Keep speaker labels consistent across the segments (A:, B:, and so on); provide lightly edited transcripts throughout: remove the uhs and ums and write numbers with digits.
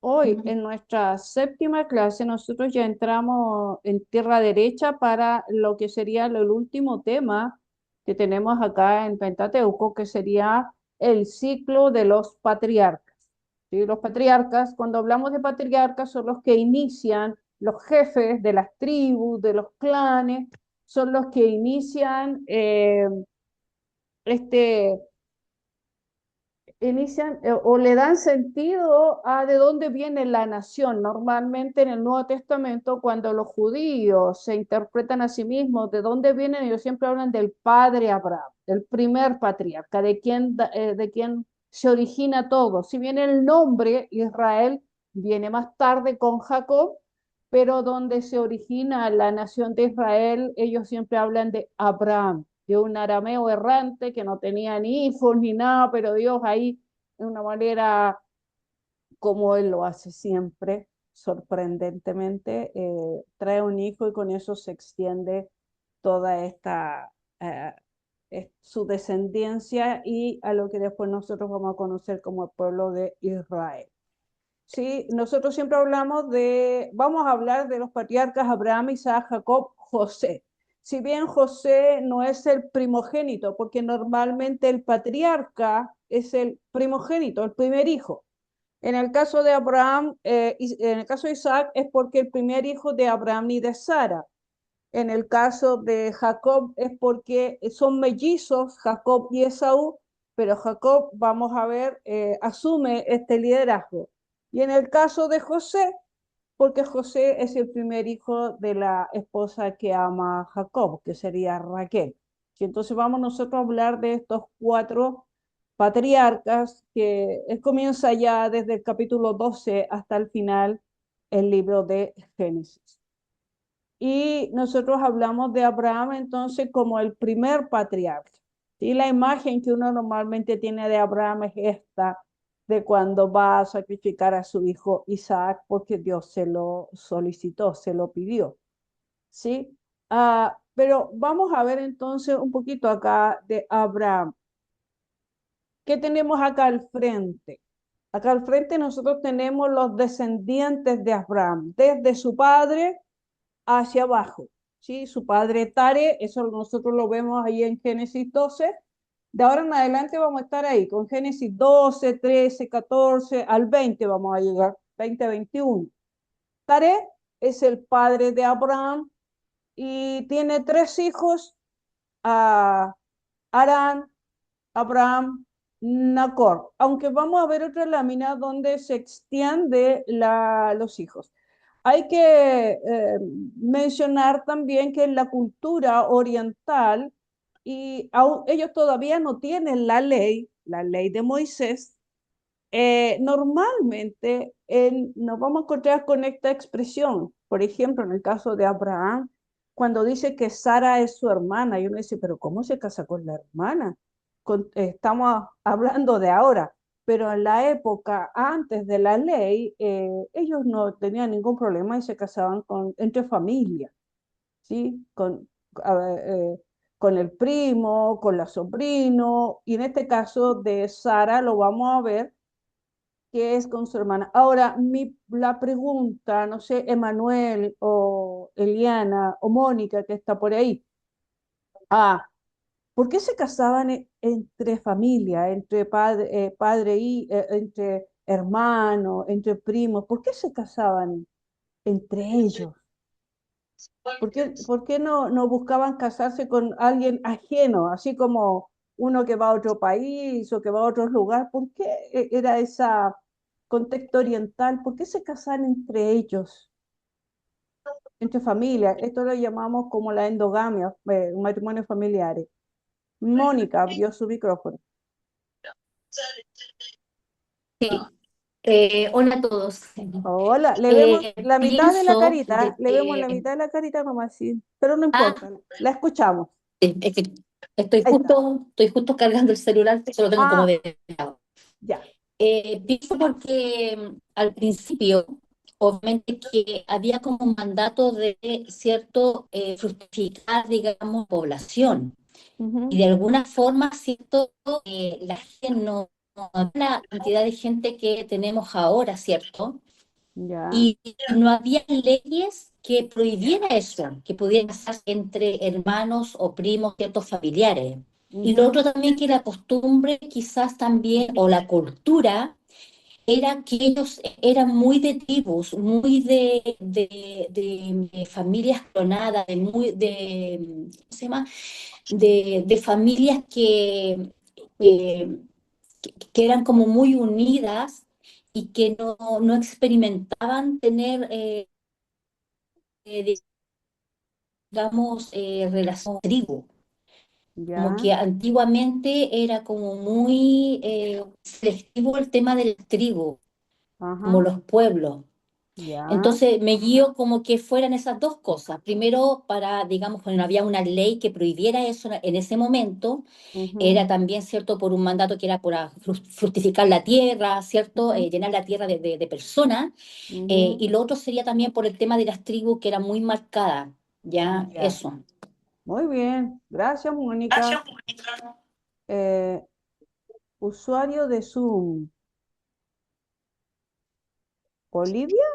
A: Hoy, en nuestra séptima clase, nosotros ya entramos en tierra derecha para lo que sería el último tema que tenemos acá en Pentateuco, que sería el ciclo de los patriarcas. ¿Sí? Los patriarcas, cuando hablamos de patriarcas, son los que inician, los jefes de las tribus, de los clanes, son los que inician este o le dan sentido a de dónde viene la nación. Normalmente en el Nuevo Testamento, cuando los judíos se interpretan a sí mismos, de dónde vienen, ellos siempre hablan del padre Abraham, del primer patriarca, de quien se origina todo. Si bien el nombre Israel viene más tarde con Jacob, pero donde se origina la nación de Israel, ellos siempre hablan de Abraham, de un arameo errante que no tenía ni hijos ni nada, pero Dios ahí, de una manera como Él lo hace siempre, sorprendentemente, trae un hijo y con eso se extiende toda esta, su descendencia y a lo que después nosotros vamos a conocer como el pueblo de Israel. Sí, nosotros siempre vamos a hablar de los patriarcas Abraham, Isaac, Jacob, José. Si bien José no es el primogénito, porque normalmente el patriarca es el primogénito, el primer hijo. En el caso de Abraham, en el caso de Isaac es porque el primer hijo de Abraham y de Sara. En el caso de Jacob es porque son mellizos, Jacob y Esaú, pero Jacob, vamos a ver, asume este liderazgo. Y en el caso de José, porque José es el primer hijo de la esposa que ama a Jacob, que sería Raquel. Y entonces vamos nosotros a hablar de estos cuatro patriarcas que comienza ya desde el capítulo 12 hasta el final el libro de Génesis. Y nosotros hablamos de Abraham entonces como el primer patriarca. Y la imagen que uno normalmente tiene de Abraham es esta, de cuando va a sacrificar a su hijo Isaac, porque Dios se lo solicitó, se lo pidió. ¿Sí? Pero vamos a ver entonces un poquito acá de Abraham. ¿Qué tenemos acá al frente? Acá al frente nosotros tenemos los descendientes de Abraham, desde su padre hacia abajo, ¿sí? Su padre Tare, eso nosotros lo vemos ahí en Génesis 12. De ahora en adelante vamos a estar ahí, con Génesis 12, 13, 14, al 20 vamos a llegar, 20, 21. Tare es el padre de Abraham y tiene tres hijos, a Arán, Abraham, Nacor, aunque vamos a ver otra lámina donde se extiende los hijos. Hay que mencionar también que en la cultura oriental, y ellos todavía no tienen la ley de Moisés, normalmente nos vamos a encontrar con esta expresión. Por ejemplo, en el caso de Abraham, cuando dice que Sara es su hermana, y uno dice, pero ¿cómo se casa con la hermana? Estamos hablando de ahora, pero en la época antes de la ley, ellos no tenían ningún problema y se casaban entre familias, ¿sí? Con el primo, con la sobrino, y en este caso de Sara lo vamos a ver que es con su hermana. Ahora, la pregunta, no sé, Emanuel o Eliana o Mónica, que está por ahí. Ah, ¿por qué se casaban entre familia, entre padre y entre hermanos, entre primos? ¿Por qué se casaban entre ellos? Por qué no buscaban casarse con alguien ajeno, así como uno que va a otro país o que va a otro lugar? ¿Por qué era ese contexto oriental? ¿Por qué se casaban entre ellos, entre familias? Esto lo llamamos como la endogamia, matrimonios familiares. Mónica abrió su micrófono.
B: Sí, hola a todos.
A: Hola, le vemos la mitad de la
B: Pienso
A: carita,
B: de
A: le vemos la
B: que,
A: mitad de la carita nomás, sí, pero no
B: ah,
A: importa, la escuchamos.
B: es que
A: Ahí está.
B: estoy justo cargando el celular, que lo tengo como
A: Ah,
B: de lado.
A: ya.
B: Pienso porque al principio, obviamente que había como un mandato de cierto fructificar, digamos, población. Y
A: Ujú.
B: de alguna forma, cierto, la gente no. la cantidad de gente que tenemos ahora, ¿cierto?
A: ya,
B: Y no había leyes que prohibieran eso, que pudieran ser entre hermanos o primos, ciertos familiares. Y lo
A: ujú,
B: otro también que la costumbre quizás también, o la cultura, era que ellos eran muy de tribus, muy de familias clonadas, ¿cómo se llama? De familias eh, que eran como muy unidas y que no experimentaban tener, digamos, relación tribu. Como
A: ya,
B: que antiguamente era como muy selectivo el tema del tribu, como
A: ajá,
B: los pueblos.
A: ya,
B: Entonces me guío como que fueran esas dos cosas. Primero, para, digamos, cuando no había una ley que prohibiera eso en ese momento,
A: ujú,
B: era también, ¿cierto?, por un mandato que era por fructificar la tierra, ¿cierto?,
A: ujú,
B: llenar la tierra de personas.
A: ujú,
B: Y lo otro sería también por el tema de las tribus que era muy marcada, ya
A: ya.
B: eso.
A: Muy bien, gracias, Mónica. Eh, usuario de Zoom, Olivia,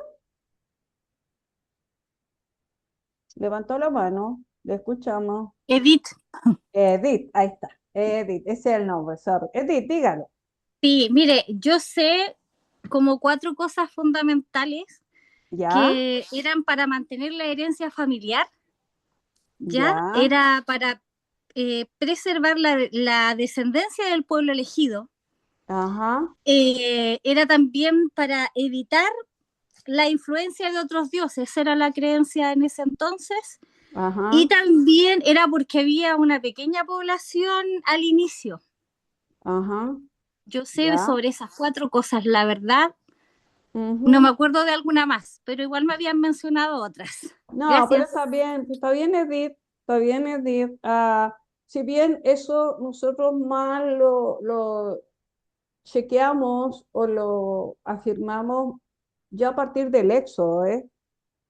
A: levantó la mano, le escuchamos.
C: Edith,
A: Edith, ahí está. Edith, ese es el nombre, sorry. Edith, dígalo.
C: sí, mire, yo sé como cuatro cosas fundamentales
A: Ya,
C: que eran para mantener la herencia familiar, ya
A: ya,
C: era para preservar la descendencia del pueblo elegido,
A: ajá,
C: era también para evitar la influencia de otros dioses, esa era la creencia en ese entonces, y
A: ajá,
C: también era porque había una pequeña población al inicio.
A: ajá,
C: Yo sé
A: ya.
C: sobre esas cuatro cosas, la verdad. No me
A: Ujú.
C: acuerdo de alguna más, pero igual me habían mencionado otras.
A: No, pero
C: Gracias.
A: está bien, Edith, está bien, Edith. Ah, si bien eso nosotros más lo chequeamos o lo afirmamos ya a partir del Éxodo, ¿eh?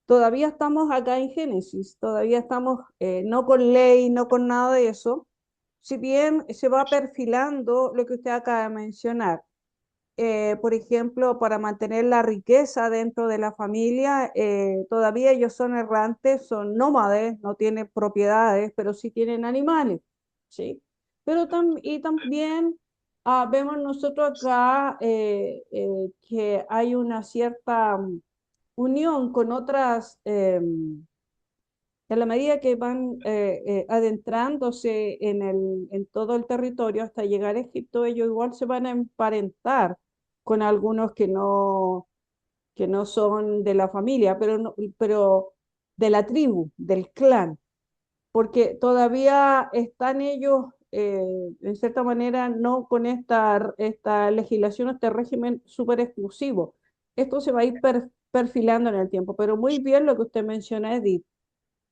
A: Todavía estamos acá en Génesis, todavía estamos no con ley, no con nada de eso. Si bien se va perfilando lo que usted acaba de mencionar, por ejemplo, para mantener la riqueza dentro de la familia, todavía ellos son errantes, son nómades, no tienen propiedades, pero sí tienen animales, ¿sí? Pero y también vemos nosotros acá que hay una cierta unión con otras, en la medida que van adentrándose en todo el territorio hasta llegar a Egipto, ellos igual se van a emparentar con algunos que no son de la familia, pero, pero de la tribu, del clan, porque todavía están ellos, en cierta manera, no con esta legislación, este régimen súper exclusivo. Esto se va a ir perfilando en el tiempo, pero muy bien lo que usted menciona, Edith.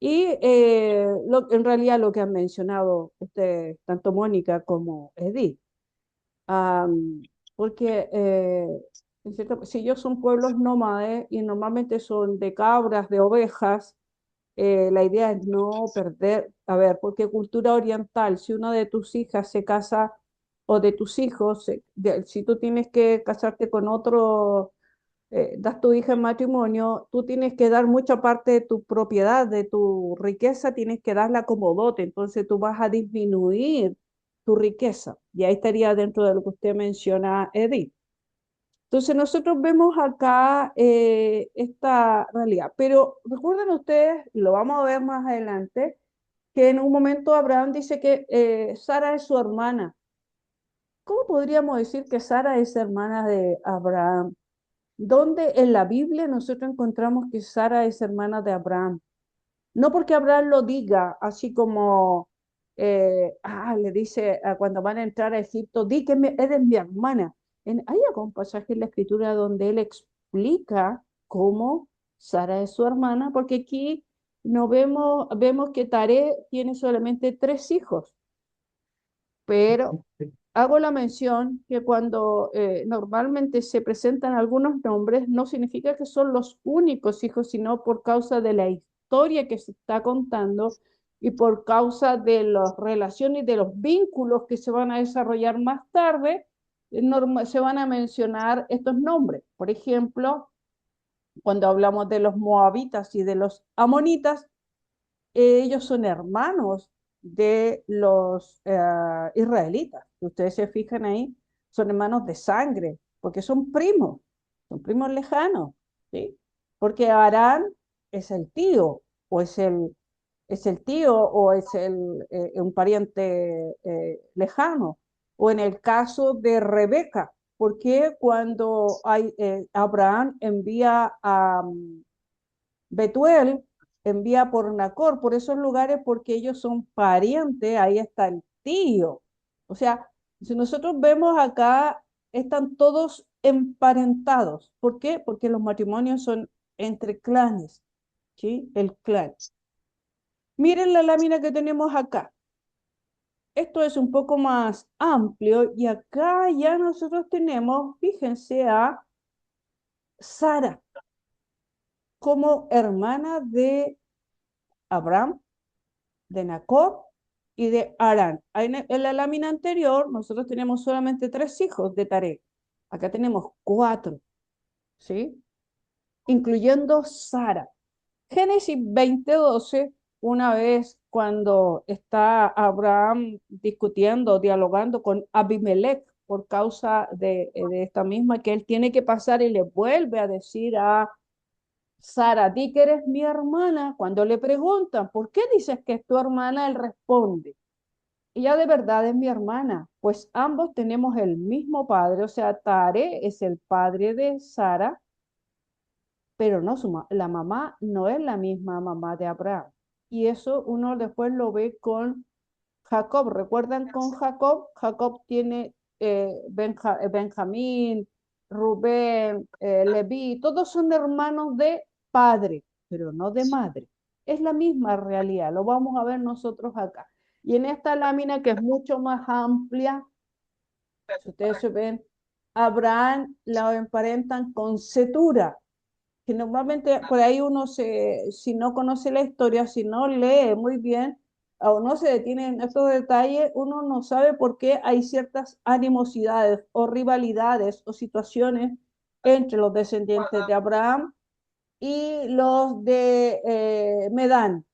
A: Y en realidad lo que han mencionado usted, tanto Mónica como Edith, porque si ellos son pueblos nómades y normalmente son de cabras, de ovejas, la idea es no perder, a ver, porque cultura oriental, si una de tus hijas se casa o de tus hijos, si tú tienes que casarte con otro, das tu hija en matrimonio, tú tienes que dar mucha parte de tu propiedad, de tu riqueza, tienes que darla como dote, entonces tú vas a disminuir tu riqueza. Y ahí estaría dentro de lo que usted menciona, Edith. Entonces nosotros vemos acá esta realidad, pero recuerden ustedes, lo vamos a ver más adelante, que en un momento Abraham dice que Sara es su hermana. ¿Cómo podríamos decir que Sara es hermana de Abraham? ¿Dónde en la Biblia nosotros encontramos que Sara es hermana de Abraham? No porque Abraham lo diga, así como le dice cuando van a entrar a Egipto, di que eres mi hermana. Hay algún pasaje en la escritura donde él explica cómo Sara es su hermana, porque aquí no vemos que Taré tiene solamente 3 hijos, pero hago la mención que cuando normalmente se presentan algunos nombres, no significa que son los únicos hijos, sino por causa de la historia que se está contando y por causa de las relaciones y de los vínculos que se van a desarrollar más tarde. se van a mencionar estos nombres. Por ejemplo, cuando hablamos de los moabitas y de los amonitas, ellos son hermanos de los israelitas. Si ustedes se fijan ahí, son hermanos de sangre, porque son primos lejanos, ¿sí? Porque Arán es el tío, o es el tío, o es un pariente lejano. O en el caso de Rebeca, porque cuando Abraham envía a Betuel, envía por Nacor, por esos lugares, porque ellos son parientes, ahí está el tío. O sea, si nosotros vemos acá, están todos emparentados. ¿Por qué? Porque los matrimonios son entre clanes, ¿sí? El clan. Miren la lámina que tenemos acá. Esto es un poco más amplio y acá ya nosotros tenemos, fíjense, a Sara como hermana de Abraham, de Nacor y de Arán. En la lámina anterior nosotros tenemos solamente 3 hijos de Tarek. Acá tenemos 4, ¿sí? Incluyendo Sara. Génesis 20:12, una vez cuando está Abraham discutiendo, dialogando con Abimelech por causa de esta misma, que él tiene que pasar y le vuelve a decir a Sara, di que eres mi hermana. Cuando le preguntan, ¿por qué dices que es tu hermana? Él responde, ella de verdad es mi hermana, pues ambos tenemos el mismo padre, o sea, Tare es el padre de Sara, pero no la mamá no es la misma mamá de Abraham. Y eso uno después lo ve con Jacob. ¿Recuerdan con Jacob? Jacob tiene Benjamín, Rubén, Leví, todos son hermanos de padre, pero no de madre. Es la misma realidad, lo vamos a ver nosotros acá. Y en esta lámina que es mucho más amplia, si ustedes se ven, Abraham la emparentan con Cetura, que normalmente por ahí si no conoce la historia, si no lee muy bien o no se detiene en estos detalles, uno no sabe por qué hay ciertas animosidades o rivalidades o situaciones entre los descendientes de Abraham y los de Medán.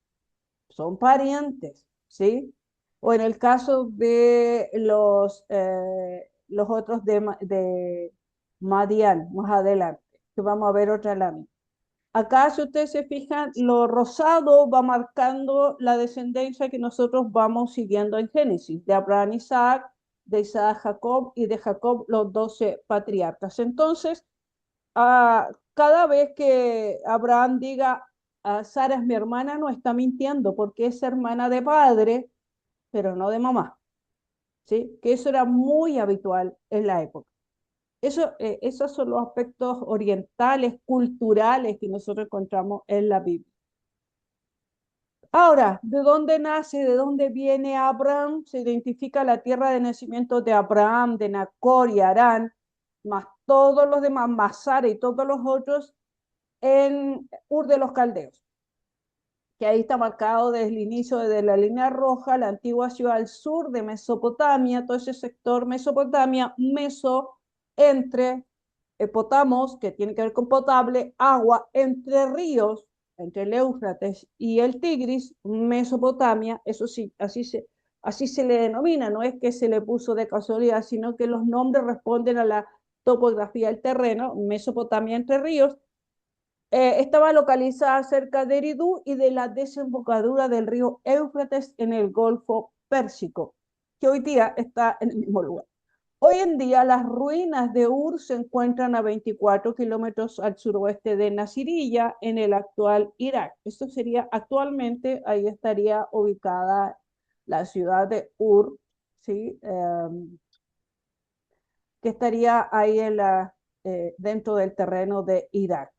A: Son parientes, ¿sí? O en el caso de los otros de Madián, más adelante, que vamos a ver otra lámina. Acá, si ustedes se fijan, lo rosado va marcando la descendencia que nosotros vamos siguiendo en Génesis, de Abraham, Isaac, de Isaac, Jacob, y de Jacob los 12 patriarcas. Entonces, cada vez que Abraham diga, Sara es mi hermana, no está mintiendo, porque es hermana de padre, pero no de mamá, ¿sí? Que eso era muy habitual en la época. Esos son los aspectos orientales, culturales que nosotros encontramos en la Biblia. Ahora, ¿de dónde nace, de dónde viene Abraham? Se identifica la tierra de nacimiento de Abraham, de Nacor y Harán, más todos los demás, más Sara y todos los otros, en Ur de los Caldeos, que ahí está marcado desde el inicio de la línea roja, la antigua ciudad al sur de Mesopotamia, todo ese sector Mesopotamia, entre Potamos, que tiene que ver con potable, agua, entre ríos, entre el Éufrates y el Tigris, Mesopotamia, eso sí, así se le denomina, no es que se le puso de casualidad, sino que los nombres responden a la topografía del terreno, Mesopotamia entre ríos. Estaba localizada cerca de Eridú y de la desembocadura del río Éufrates en el Golfo Pérsico, que hoy día está en el mismo lugar. Hoy en día las ruinas de Ur se encuentran a 24 kilómetros al suroeste de Nasiriyah, en el actual Irak. Esto sería actualmente, ahí estaría ubicada la ciudad de Ur, ¿sí? Que estaría ahí dentro del terreno de Irak.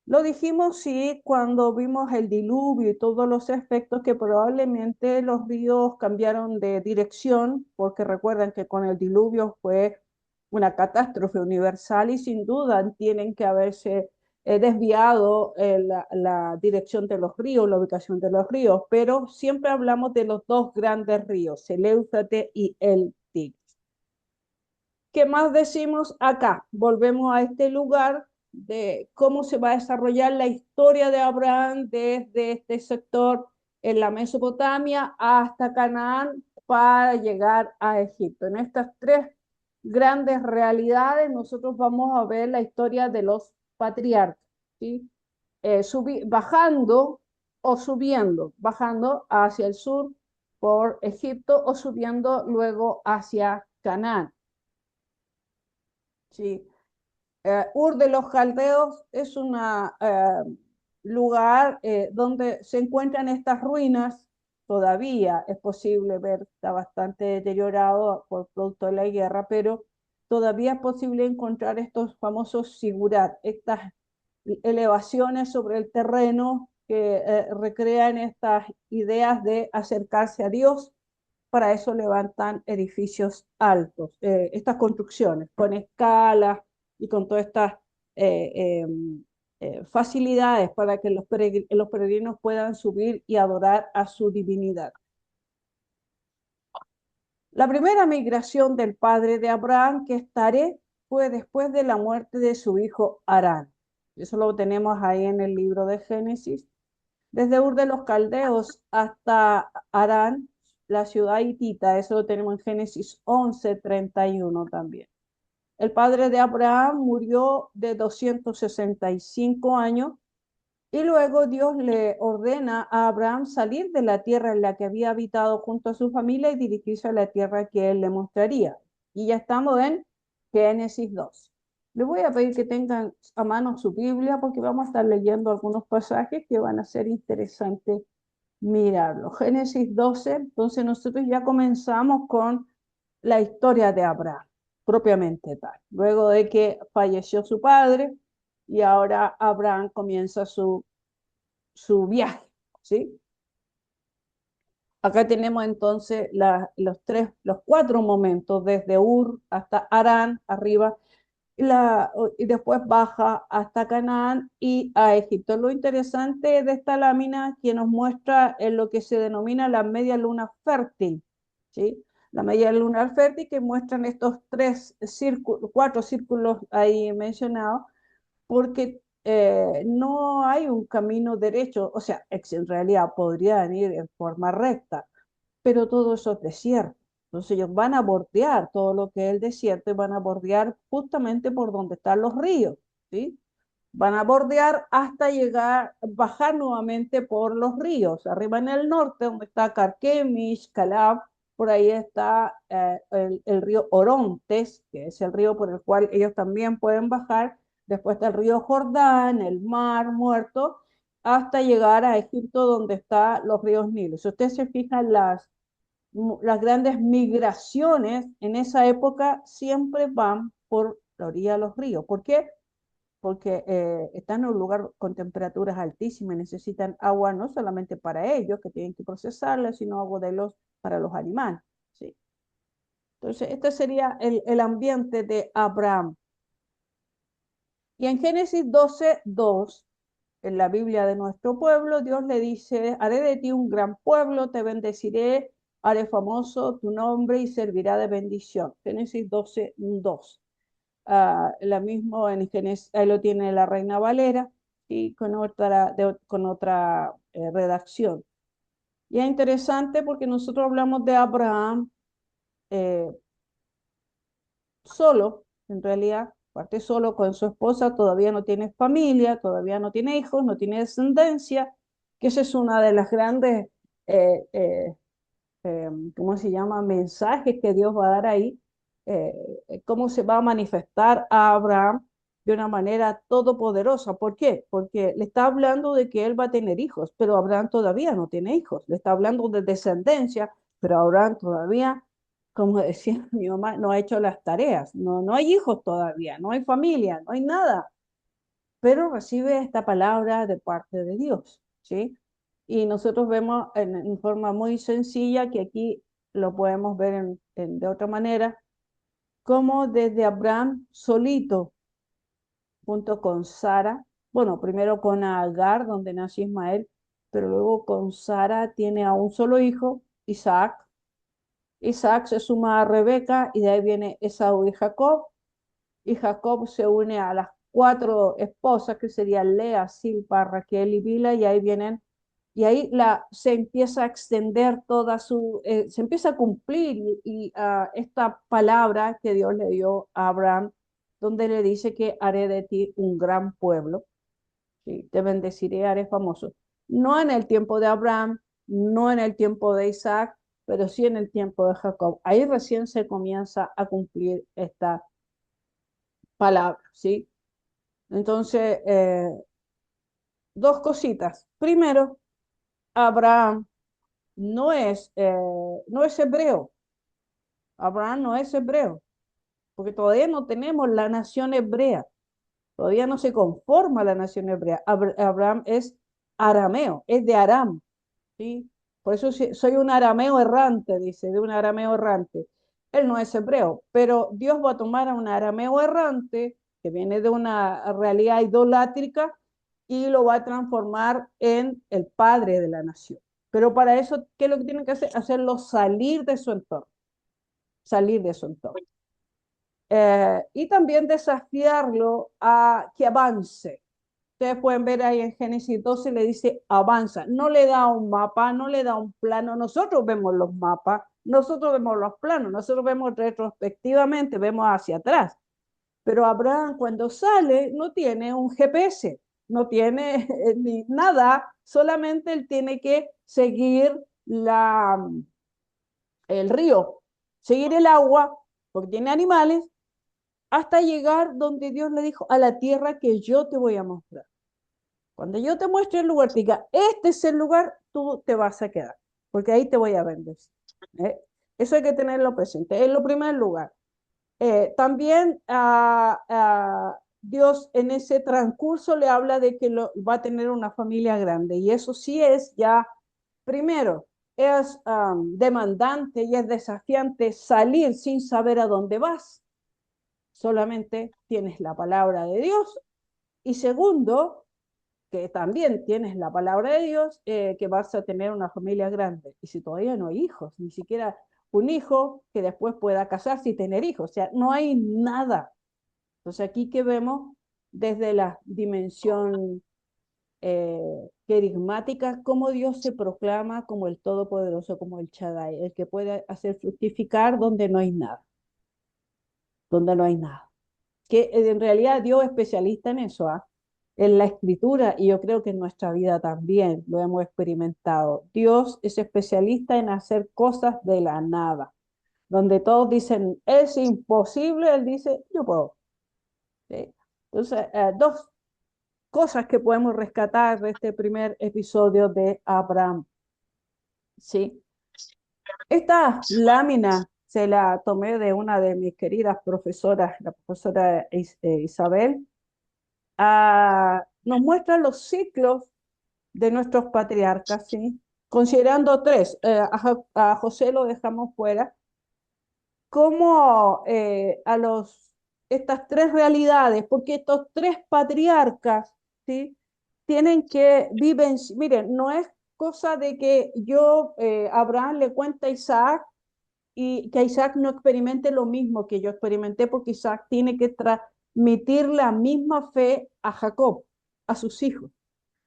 A: Lo dijimos, sí, cuando vimos el diluvio y todos los efectos que probablemente los ríos cambiaron de dirección, porque recuerdan que con el diluvio fue una catástrofe universal y sin duda tienen que haberse desviado la dirección de los ríos, la ubicación de los ríos, pero siempre hablamos de los 2 grandes ríos, el Éufrates y el Tigris. ¿Qué más decimos acá? Volvemos a este lugar de cómo se va a desarrollar la historia de Abraham desde este sector en la Mesopotamia hasta Canaán para llegar a Egipto. En estas tres grandes realidades nosotros vamos a ver la historia de los patriarcas, ¿sí? Bajando o subiendo, bajando hacia el sur por Egipto o subiendo luego hacia Canaán. Sí. Ur de los Caldeos es un lugar donde se encuentran estas ruinas. Todavía es posible ver, está bastante deteriorado por producto de la guerra, pero todavía es posible encontrar estos famosos sigurat, estas elevaciones sobre el terreno que recrean estas ideas de acercarse a Dios. Para eso levantan edificios altos, estas construcciones, con escalas y con todas estas eh, facilidades para que los peregrinos puedan subir y adorar a su divinidad. La primera migración del padre de Abraham, que es Taré, fue después de la muerte de su hijo Harán. Eso lo tenemos ahí en el libro de Génesis. Desde Ur de los Caldeos hasta Harán, la ciudad hitita, eso lo tenemos en Génesis 11:31 también. El padre de Abraham murió de 265 años y luego Dios le ordena a Abraham salir de la tierra en la que había habitado junto a su familia y dirigirse a la tierra que él le mostraría. Y ya estamos en Génesis 2. Les voy a pedir que tengan a mano su Biblia porque vamos a estar leyendo algunos pasajes que van a ser interesantes mirarlo. Génesis 12, entonces nosotros ya comenzamos con la historia de Abraham, propiamente tal. Luego de que falleció su padre y ahora Abraham comienza su viaje, ¿sí? Acá tenemos entonces los cuatro momentos, desde Ur hasta Harán, arriba, y después baja hasta Canaán y a Egipto. Lo interesante de esta lámina que nos muestra en lo que se denomina la media luna fértil, ¿sí? La media luna fértil que muestran estos cuatro círculos ahí mencionados, porque no hay un camino derecho, o sea, en realidad podrían ir en forma recta, pero todo eso es desierto. Entonces ellos van a bordear todo lo que es el desierto y van a bordear justamente por donde están los ríos, ¿sí? Van a bordear hasta llegar, bajar nuevamente por los ríos. Arriba en el norte, donde está Carquemish, Calab, por ahí está el río Orontes, que es el río por el cual ellos también pueden bajar. Después está el río Jordán, el mar Muerto, hasta llegar a Egipto, donde están los ríos Nilo. Si ustedes se fijan, las grandes migraciones en esa época siempre van por la orilla de los ríos. ¿Por qué? Porque están en un lugar con temperaturas altísimas y necesitan agua no solamente para ellos, que tienen que procesarla, sino agua para los animales, ¿sí? Entonces, este sería el ambiente de Abraham. Y en Génesis 12:2, en la Biblia de nuestro pueblo, Dios le dice: haré de ti un gran pueblo, te bendeciré, haré famoso tu nombre y servirá de bendición. Génesis 12:2. La misma en Génesis, ahí lo tiene la Reina Valera y con otra redacción. Y es interesante porque nosotros hablamos de Abraham eh, solo, en realidad, parte solo con su esposa, todavía no tiene familia, todavía no tiene hijos, no tiene descendencia, que esa es una de las grandes, eh, eh, ¿cómo se llama?, mensajes que Dios va a dar ahí, eh, cómo se va a manifestar a Abraham de una manera todopoderosa. ¿Por qué? Porque le está hablando de que él va a tener hijos, pero Abraham todavía no tiene hijos. Le está hablando de descendencia, pero Abraham todavía, como decía mi mamá, no ha hecho las tareas. No, no hay hijos todavía, no hay familia, no hay nada. Pero recibe esta palabra de parte de Dios, ¿sí? Y nosotros vemos en forma muy sencilla, que aquí lo podemos ver de otra manera, como desde Abraham solito, junto con Sara, bueno, primero con Agar, donde nació Ismael, pero luego con Sara tiene a un solo hijo, Isaac, Isaac se suma a Rebeca y de ahí viene Esaú y Jacob se une a las 4 esposas que serían Lea, Silpa, Raquel y Bila y ahí vienen, y ahí se empieza a extender se empieza a cumplir esta palabra que Dios le dio a Abraham, donde le dice que haré de ti un gran pueblo, ¿sí? Te bendeciré, haré famoso. No en el tiempo de Abraham, no en el tiempo de Isaac, pero sí en el tiempo de Jacob. Ahí recién se comienza a cumplir esta palabra, ¿sí? Entonces, dos cositas. Primero, Abraham no es hebreo. Abraham no es hebreo, porque todavía no tenemos la nación hebrea. Todavía no se conforma la nación hebrea. Abraham es arameo, es de Aram, ¿sí? Por eso soy un arameo errante, dice, de un arameo errante. Él no es hebreo, pero Dios va a tomar a un arameo errante que viene de una realidad idolátrica y lo va a transformar en el padre de la nación. Pero para eso, ¿qué es lo que tienen que hacer? Hacerlo salir de su entorno, salir de su entorno. Y también desafiarlo a que avance. Ustedes pueden ver ahí en Génesis 12, le dice avanza. No le da un mapa, no le da un plano. Nosotros vemos los mapas, nosotros vemos los planos, nosotros vemos retrospectivamente, vemos hacia atrás. Pero Abraham cuando sale no tiene un GPS, no tiene ni nada, solamente él tiene que seguir el río, seguir el agua, porque tiene animales, hasta llegar donde Dios le dijo, a la tierra que yo te voy a mostrar. Cuando yo te muestre el lugar, te diga, este es el lugar, tú te vas a quedar, porque ahí te voy a bendecir. Eso hay que tenerlo presente, en lo primer lugar. También Dios en ese transcurso le habla de que va a tener una familia grande y eso sí es ya, primero, es demandante y es desafiante salir sin saber a dónde vas. Solamente tienes la palabra de Dios y segundo, que también tienes la palabra de Dios, que vas a tener una familia grande. Y si todavía no hay hijos, ni siquiera un hijo que después pueda casarse y tener hijos, o sea, no hay nada. Entonces aquí que vemos desde la dimensión querigmática, cómo Dios se proclama como el Todopoderoso, como el Shaddai, el que puede hacer fructificar donde no hay nada, donde no hay nada. Que en realidad Dios es especialista en eso, ¿ah? En la escritura, y yo creo que en nuestra vida también lo hemos experimentado. Dios es especialista en hacer cosas de la nada. Donde todos dicen, es imposible, Él dice, yo puedo. ¿Sí? Entonces, dos cosas que podemos rescatar de este primer episodio de Abraham. ¿Sí? Esta lámina se la tomé de una de mis queridas profesoras, la profesora Isabel. Nos muestra los ciclos de nuestros patriarcas, ¿sí? Considerando tres, a José lo dejamos fuera, como estas tres realidades, porque estos tres patriarcas, ¿sí? Tienen que vivir, miren, no es cosa de que Abraham le cuenta a Isaac y que Isaac no experimente lo mismo que yo experimenté, porque Isaac tiene que transmitir la misma fe a Jacob, a sus hijos.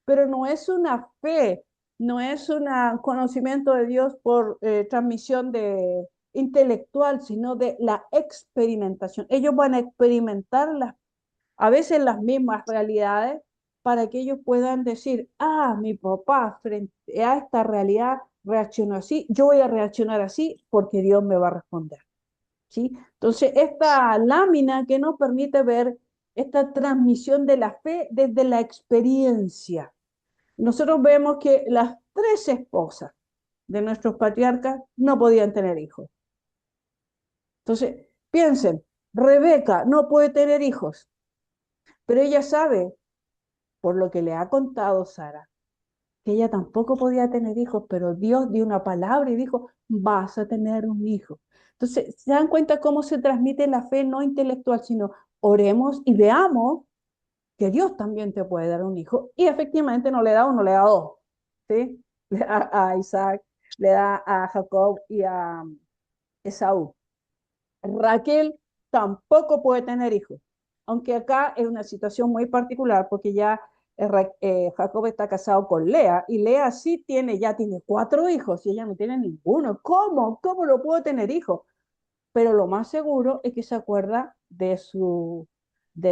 A: Pero no es una fe, no es un conocimiento de Dios por transmisión intelectual, sino de la experimentación. Ellos van a experimentar a veces las mismas realidades para que ellos puedan decir, mi papá frente a esta realidad reaccionó así, yo voy a reaccionar así porque Dios me va a responder. ¿Sí? Entonces, esta lámina que nos permite ver esta transmisión de la fe desde la experiencia. Nosotros vemos que las tres esposas de nuestros patriarcas no podían tener hijos. Entonces, piensen, Rebeca no puede tener hijos, pero ella sabe, por lo que le ha contado Sara, que ella tampoco podía tener hijos, pero Dios dio una palabra y dijo, vas a tener un hijo. Entonces, ¿se dan cuenta cómo se transmite la fe no intelectual, sino oremos y veamos que Dios también te puede dar un hijo? Y efectivamente no le da uno, le da dos, ¿sí? Le da a Isaac, le da a Jacob y a Esaú. Raquel tampoco puede tener hijos, aunque acá es una situación muy particular porque ya Jacob está casado con Lea y Lea sí tiene, ya tiene 4 hijos y ella no tiene ninguno. ¿Cómo? ¿Cómo no puedo tener hijos? Pero lo más seguro es que se acuerda de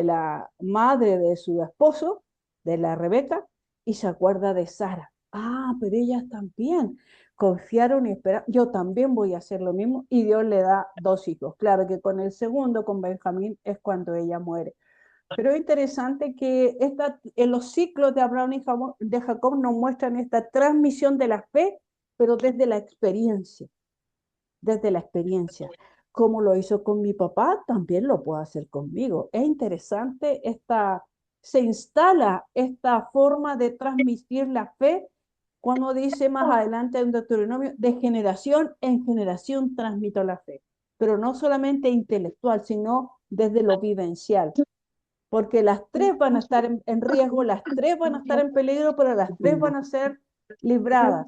A: la madre de su esposo, de la Rebeca, y se acuerda de Sara. Ah, pero ellas también confiaron y esperaron. Yo también voy a hacer lo mismo. Y Dios le da 2 hijos. Claro que con el segundo, con Benjamín, es cuando ella muere. Pero es interesante que en los ciclos de Abraham y de Jacob nos muestran esta transmisión de la fe, pero desde la experiencia, desde la experiencia. Como lo hizo con mi papá, también lo puedo hacer conmigo. Es interesante se instala esta forma de transmitir la fe cuando dice más adelante en Deuteronomio, de generación en generación transmito la fe, pero no solamente intelectual, sino desde lo vivencial, porque las 3 van a estar en riesgo, las 3 van a estar en peligro, pero las 3 van a ser libradas.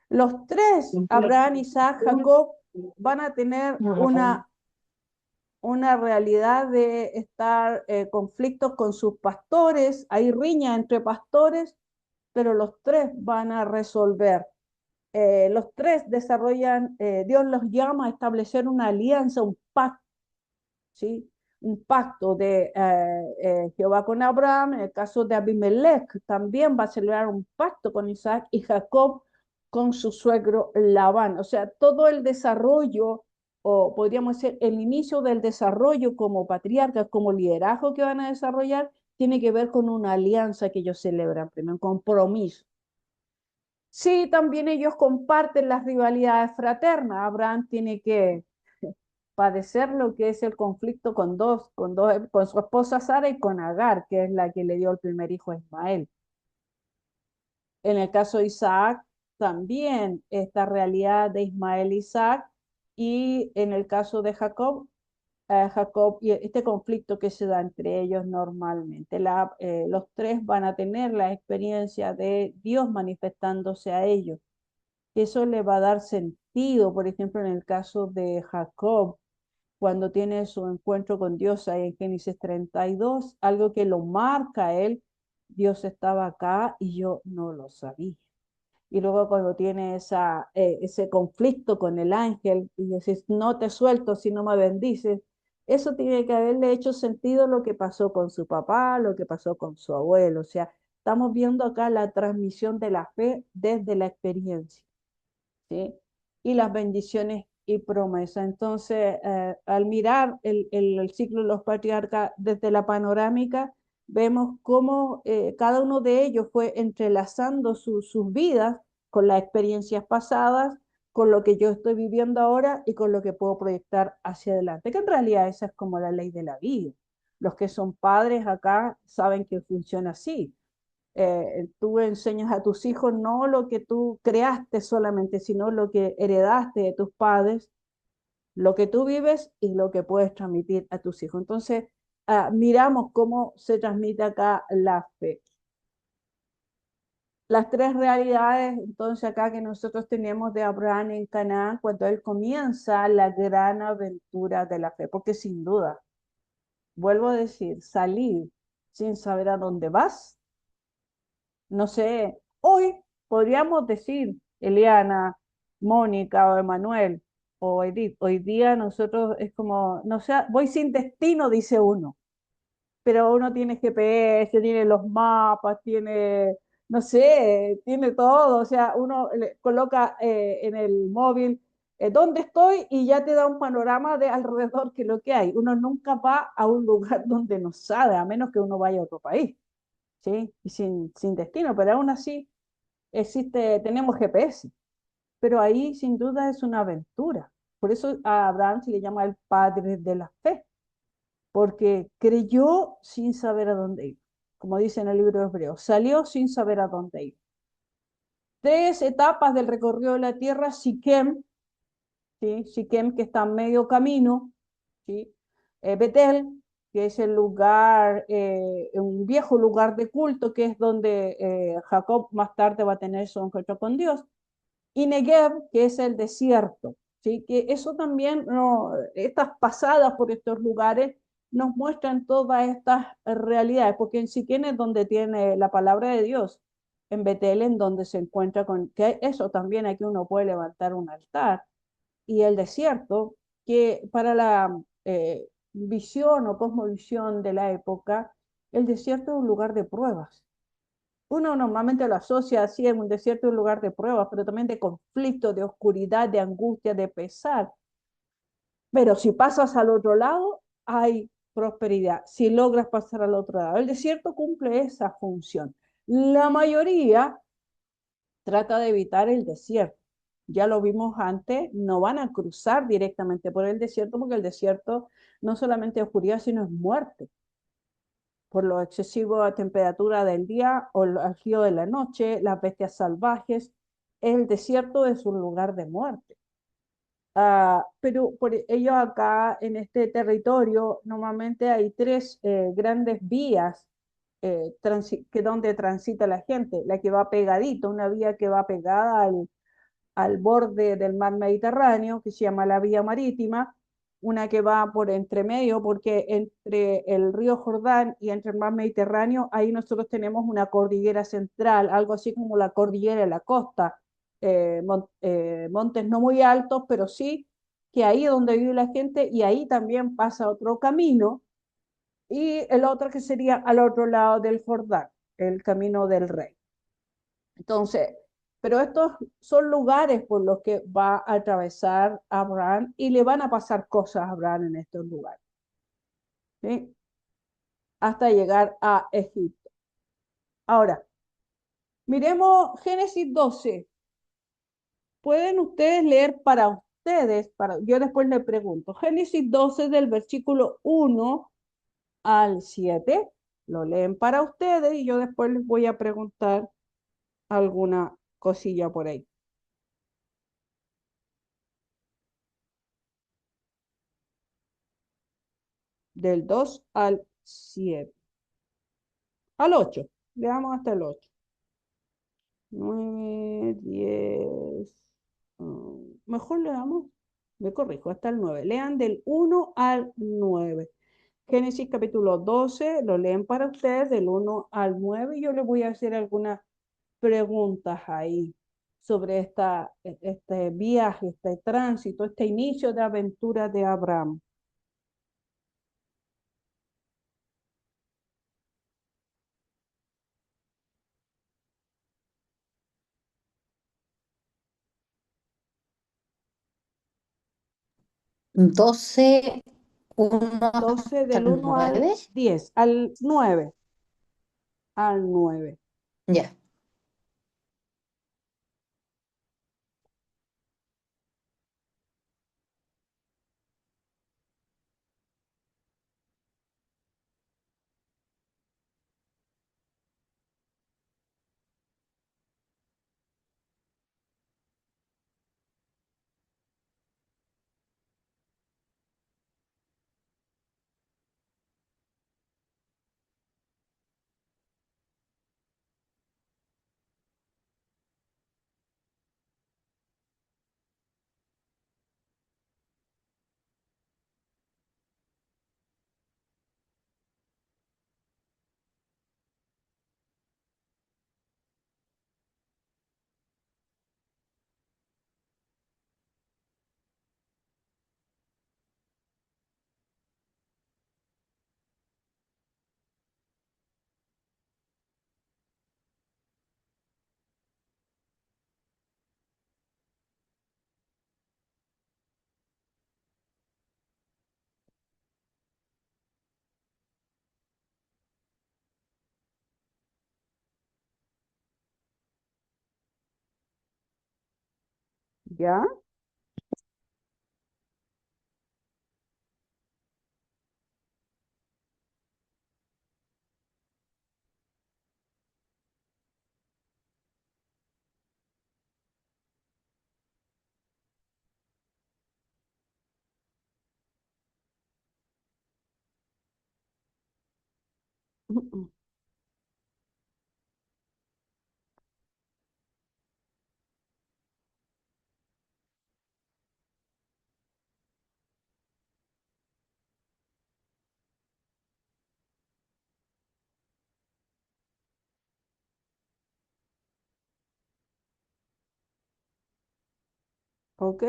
A: Los 3, Abraham, Isaac, Jacob, van a tener una realidad de estar conflictos con sus pastores, hay riña entre pastores, pero los 3 van a resolver. Los 3 desarrollan, Dios los llama a establecer una alianza, un pacto, ¿sí? Un pacto de Jehová con Abraham. En el caso de Abimelech también va a celebrar un pacto con Isaac y Jacob con su suegro Labán. O sea, todo el desarrollo, o podríamos decir el inicio del desarrollo como patriarcas, como liderazgo que van a desarrollar, tiene que ver con una alianza que ellos celebran, primero un compromiso. Sí, también ellos comparten las rivalidades fraternas. Abraham tiene que padecer lo que es el conflicto con su esposa Sara y con Agar, que es la que le dio el primer hijo a Ismael. En el caso de Isaac, también esta realidad de Ismael e Isaac, y en el caso de Jacob, Jacob y este conflicto que se da entre ellos normalmente. Los 3 van a tener la experiencia de Dios manifestándose a ellos. Eso le va a dar sentido, por ejemplo, en el caso de Jacob, cuando tiene su encuentro con Dios ahí en Génesis 32, algo que lo marca a él, Dios estaba acá y yo no lo sabía. Y luego cuando tiene ese conflicto con el ángel y dices, no te suelto si no me bendices, eso tiene que haberle hecho sentido lo que pasó con su papá, lo que pasó con su abuelo. O sea, estamos viendo acá la transmisión de la fe desde la experiencia, ¿sí? Y las bendiciones y promesas. Entonces, al mirar el ciclo de los patriarcas desde la panorámica, vemos cómo cada uno de ellos fue entrelazando sus vidas con las experiencias pasadas, con lo que yo estoy viviendo ahora y con lo que puedo proyectar hacia adelante, que en realidad esa es como la ley de la vida. Los que son padres acá saben que funciona así. Tú enseñas a tus hijos no lo que tú creaste solamente, sino lo que heredaste de tus padres, lo que tú vives y lo que puedes transmitir a tus hijos. Entonces, miramos cómo se transmite acá la fe. Las 3 realidades, entonces, acá que nosotros tenemos de Abraham en Canaán, cuando él comienza la gran aventura de la fe, porque sin duda, vuelvo a decir, salir sin saber a dónde vas. No sé, hoy podríamos decir, Eliana, Mónica o Emanuel o Edith, hoy día nosotros es como, no sé, voy sin destino, dice uno, pero uno tiene GPS, tiene los mapas, tiene, no sé, tiene todo, o sea, uno le coloca en el móvil dónde estoy y ya te da un panorama de alrededor que lo que hay. Uno nunca va a un lugar donde no sabe, a menos que uno vaya a otro país. ¿Sí? Y sin destino, pero aún así tenemos GPS, pero ahí sin duda es una aventura. Por eso a Abraham se le llama el padre de la fe, porque creyó sin saber a dónde ir, como dice en el libro de Hebreos, salió sin saber a dónde ir. 3 etapas del recorrido de la tierra, Siquem, ¿sí? Siquem que está a medio camino, ¿sí? Betel, que es el lugar, un viejo lugar de culto, que es donde Jacob más tarde va a tener su encuentro con Dios, y Negev, que es el desierto, ¿sí? Que eso también, no, estas pasadas por estos lugares nos muestran todas estas realidades, porque en Siquén es donde tiene la palabra de Dios, en Betel en donde se encuentra con, que eso también aquí uno puede levantar un altar, y el desierto, que para la visión o cosmovisión de la época, el desierto es un lugar de pruebas. Uno normalmente lo asocia así en un desierto, un lugar de pruebas, pero también de conflicto, de oscuridad, de angustia, de pesar. Pero si pasas al otro lado, hay prosperidad. Si logras pasar al otro lado, el desierto cumple esa función. La mayoría trata de evitar el desierto. Ya lo vimos antes, no van a cruzar directamente por el desierto porque el desierto no solamente es oscuridad, sino es muerte por lo excesivo a temperatura del día o el frío de la noche, las bestias salvajes. El desierto es un lugar de muerte. Pero por ello acá en este territorio normalmente hay tres grandes vías que donde transita la gente, la que va pegadito, una vía que va pegada al borde del mar Mediterráneo, que se llama la vía marítima, una que va por entre medio, porque entre el río Jordán y entre el mar Mediterráneo, ahí nosotros tenemos una cordillera central, algo así como la cordillera de la costa, montes no muy altos, pero sí que ahí es donde vive la gente y ahí también pasa otro camino, y el otro que sería al otro lado del Jordán, el camino del rey. Entonces, pero estos son lugares por los que va a atravesar Abraham y le van a pasar cosas a Abraham en estos lugares, ¿sí? Hasta llegar a Egipto. Ahora, miremos Génesis 12. ¿Pueden ustedes leer para ustedes? Yo después le pregunto. Génesis 12 del versículo 1 al 7. Lo leen para ustedes y yo después les voy a preguntar alguna cosilla por ahí. Del 2 al 7. Al 8. Leamos hasta el 8. 9, 10. Mejor leamos, me corrijo, hasta el 9. Lean del 1 al 9. Génesis capítulo 12, lo leen para ustedes del 1 al 9 y yo les voy a hacer algunas preguntas ahí sobre este viaje, este tránsito, este inicio de aventura de Abraham.
B: Doce, uno
A: 12
B: hasta
A: del
B: el
A: 1 al
B: 9.
A: 10, al 9, al 9.
B: Ya.
A: ¿Ya? ¿Ok?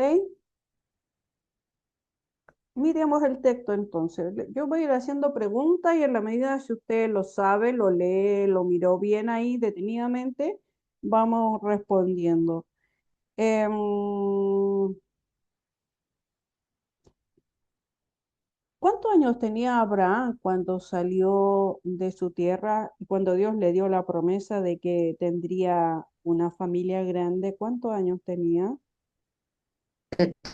A: Miremos el texto entonces. Yo voy a ir haciendo preguntas y en la medida que usted lo sabe, lo lee, lo miró bien ahí detenidamente, vamos respondiendo. Em, ¿Cuántos años tenía Abraham cuando salió de su tierra y cuando Dios le dio la promesa de que tendría una familia grande? ¿Cuántos años tenía?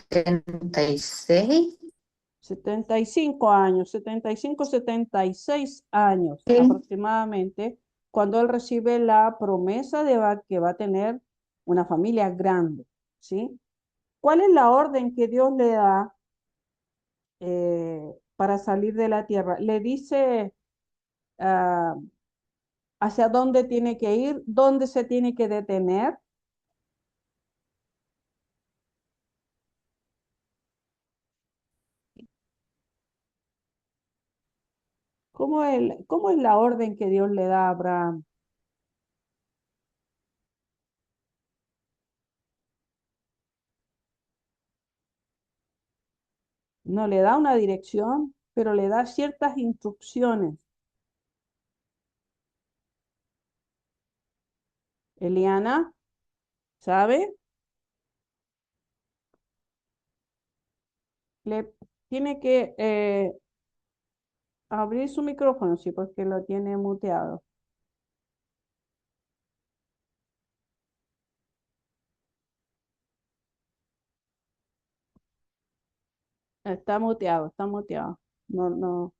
B: 76.
A: 75 años, 75, 76 años
B: Sí.
A: aproximadamente, cuando él recibe la promesa de que va a tener una familia grande, ¿sí? ¿Cuál es la orden que Dios le da para salir de la tierra? Le dice ah, hacia dónde tiene que ir, dónde se tiene que detener. ¿Cómo es la orden que Dios le da a Abraham? No le da una dirección, pero le da ciertas instrucciones. Eliana, ¿sabe? Le tiene que abrir su micrófono, sí, porque lo tiene muteado. Está muteado, está muteado. No, no.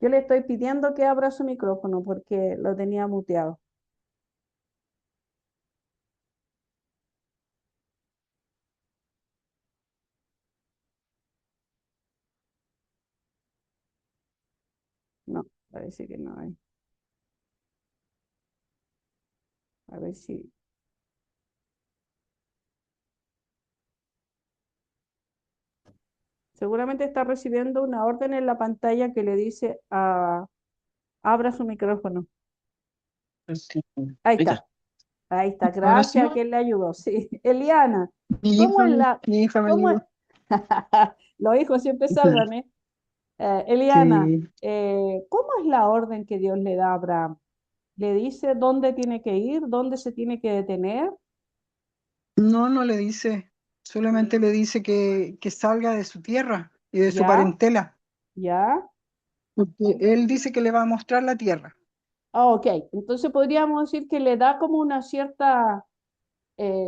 A: Yo le estoy pidiendo que abra su micrófono porque lo tenía muteado. No, parece que no hay. A ver si. Seguramente está recibiendo una orden en la pantalla que le dice abra su micrófono.
D: Sí.
A: Ahí
D: Ahí está.
A: está, ahí está.
D: Ahora sí,
A: Gracias a quien le ayudó. Sí, Eliana,
D: mi
A: ¿cómo
D: hija,
A: es
D: me-
A: la,
D: mi hija me
A: cómo es?
D: ayudó.
A: Los hijos siempre salvan, ¿eh? Eliana,
D: Sí.
A: ¿cómo es la orden que Dios le da a Abraham? ¿Le dice dónde tiene que ir, dónde se tiene que detener?
D: No, no le dice, solamente le dice que salga de su tierra y de su
A: ¿Ya?
D: parentela,
A: ¿Ya?
D: porque él dice que le va a mostrar la tierra.
A: Ah, ok, entonces podríamos decir que le da como una cierta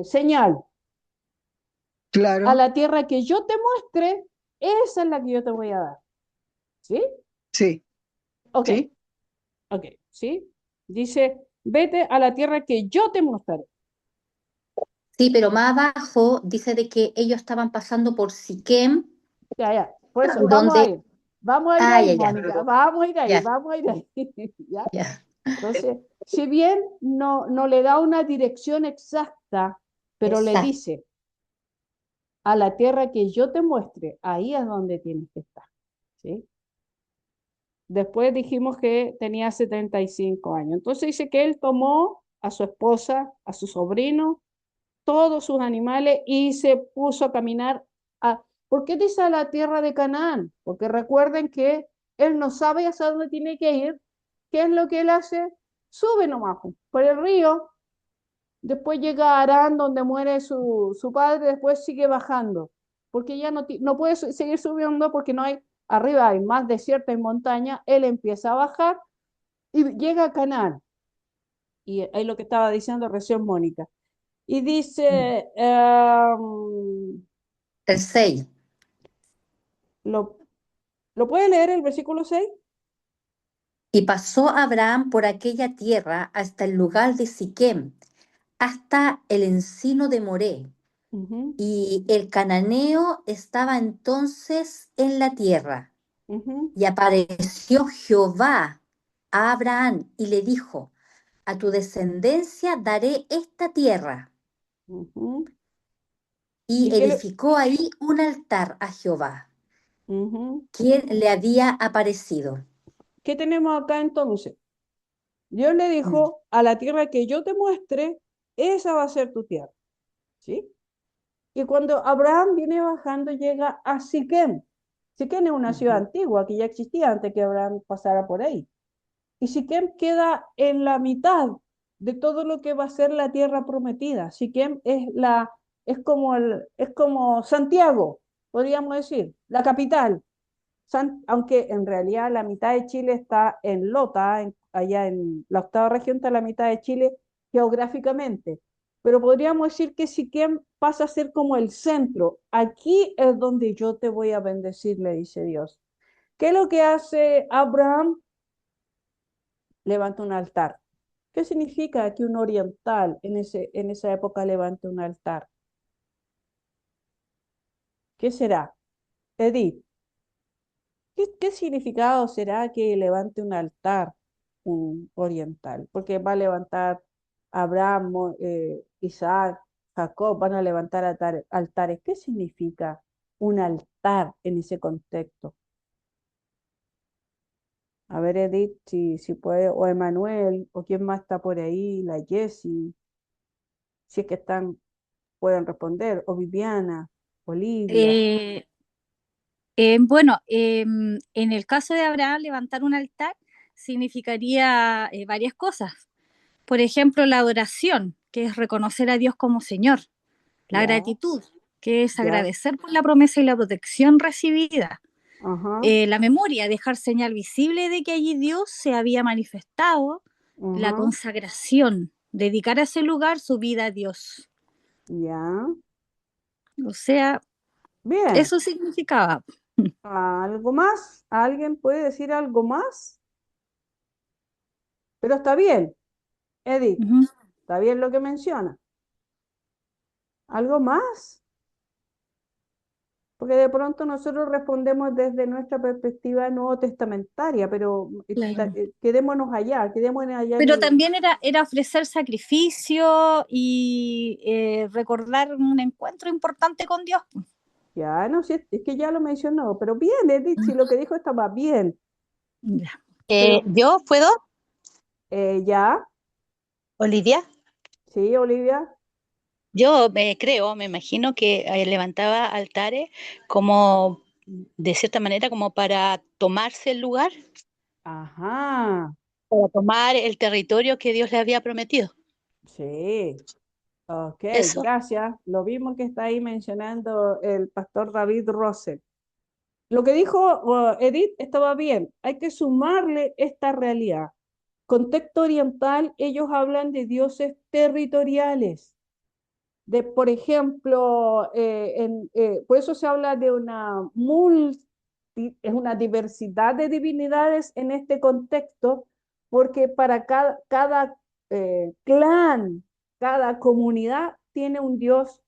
A: señal a
D: Claro,
A: la tierra que yo te muestre, esa es la que yo te voy a dar. ¿Sí?
D: sí,
A: Ok,
D: sí.
A: ok, ¿sí? Dice, vete a la tierra que yo te mostraré.
B: Sí, pero más abajo dice de que ellos estaban pasando por Siquem,
A: Ya, ya, por eso,
B: donde,
A: vamos a ir
B: ah,
A: ahí,
B: ya, ya,
A: Mónica, vamos a ir ahí,
B: ya,
A: vamos a ir ahí. ¿Ya?
B: ya,
A: Entonces, si bien no le da una dirección exacta, pero le
B: exacto.
A: dice, a la tierra que yo te muestre, ahí es donde tienes que estar, ¿sí? Después dijimos que tenía 75 años. Entonces dice que él tomó a su esposa, a su sobrino, todos sus animales y se puso a caminar. ¿Por qué dice a la tierra de Canaán? Porque recuerden que él no sabe hacia dónde tiene que ir. ¿Qué es lo que él hace? Sube nomás por el río, después llega a Arán donde muere su padre, después sigue bajando, porque ya no puede seguir subiendo porque no hay, arriba hay más desierto y montaña, él empieza a bajar y llega a Canaán. Y ahí lo que estaba diciendo recién Mónica. Y dice,
B: El 6.
A: ¿lo, ¿lo puede leer el versículo 6?
B: Y pasó Abraham por aquella tierra hasta el lugar de Siquem, hasta el encino de Moré.
A: Ujú,
B: Y el cananeo estaba entonces en la tierra.
A: ujú,
B: Y apareció Jehová a Abraham y le dijo, a tu descendencia daré esta tierra.
A: ujú.
B: Y
A: ¿Y
B: edificó ahí un altar a Jehová,
A: ujú.
B: quien le había aparecido.
A: ¿Qué tenemos acá entonces? Dios le
B: Mm.
A: dijo, a la tierra que yo te muestre, esa va a ser tu tierra. ¿Sí? Y cuando Abraham viene bajando, llega a Siquem. Siquem es una ciudad antigua que ya existía antes que Abraham pasara por ahí. Y Siquem queda en la mitad de todo lo que va a ser la tierra prometida. Siquem es como Santiago, podríamos decir, la capital. Aunque en realidad la mitad de Chile está en Lota, allá en la octava región está la mitad de Chile geográficamente. Pero podríamos decir que Siquem pasa a ser como el centro. Aquí es donde yo te voy a bendecir, le dice Dios. ¿Qué es lo que hace Abraham? Levanta un altar. ¿Qué significa que un oriental en esa época levante un altar? ¿Qué será? Edith, ¿qué significado será que levante un altar un oriental? Porque va a levantar Abraham, Isaac, Jacob, van a levantar altares. ¿Qué significa un altar en ese contexto? A ver, Edith, si puede, o Emanuel, o quién más está por ahí, la Jessie, si es que están, pueden responder, o Viviana, Olivia.
C: Eh, bueno, en el caso de Abraham, levantar un altar significaría varias cosas. Por ejemplo, la adoración, que es reconocer a Dios como Señor. La
A: Ya,
C: gratitud, que es
A: ya,
C: agradecer por la promesa y la protección recibida.
A: ajá,
C: La memoria, dejar señal visible de que allí Dios se había manifestado. La
A: ajá,
C: consagración, dedicar a ese lugar su vida a Dios.
A: ya.
C: O sea,
A: Bien.
C: eso significaba.
A: ¿Algo más? ¿Alguien puede decir algo más? Pero está bien, Edith,
C: Ujú.
A: está bien lo que menciona. ¿Algo más? Porque de pronto nosotros respondemos desde nuestra perspectiva nuevo testamentaria, pero
C: Claro.
A: quedémonos allá en
C: Pero
A: el...
C: también era ofrecer sacrificio y recordar un encuentro importante con Dios.
A: Ya, no sé, es que ya lo mencionó, pero bien, Edith, si lo que dijo estaba bien,
C: Ya.
A: pero
B: ¿Yo puedo,
A: ya,
B: Olivia?
A: sí, Olivia,
B: Yo me creo, me imagino que levantaba altares como, de cierta manera, como para tomarse el lugar,
A: ajá,
B: para tomar el territorio que Dios le había prometido.
A: sí, ok,
B: Eso.
A: gracias. Lo mismo que está ahí mencionando el pastor David Russell. Lo que dijo Edith estaba bien, hay que sumarle esta realidad. Contexto oriental, ellos hablan de dioses territoriales, de, por ejemplo, por eso se habla de es una diversidad de divinidades en este contexto, porque para cada clan, cada comunidad tiene un dios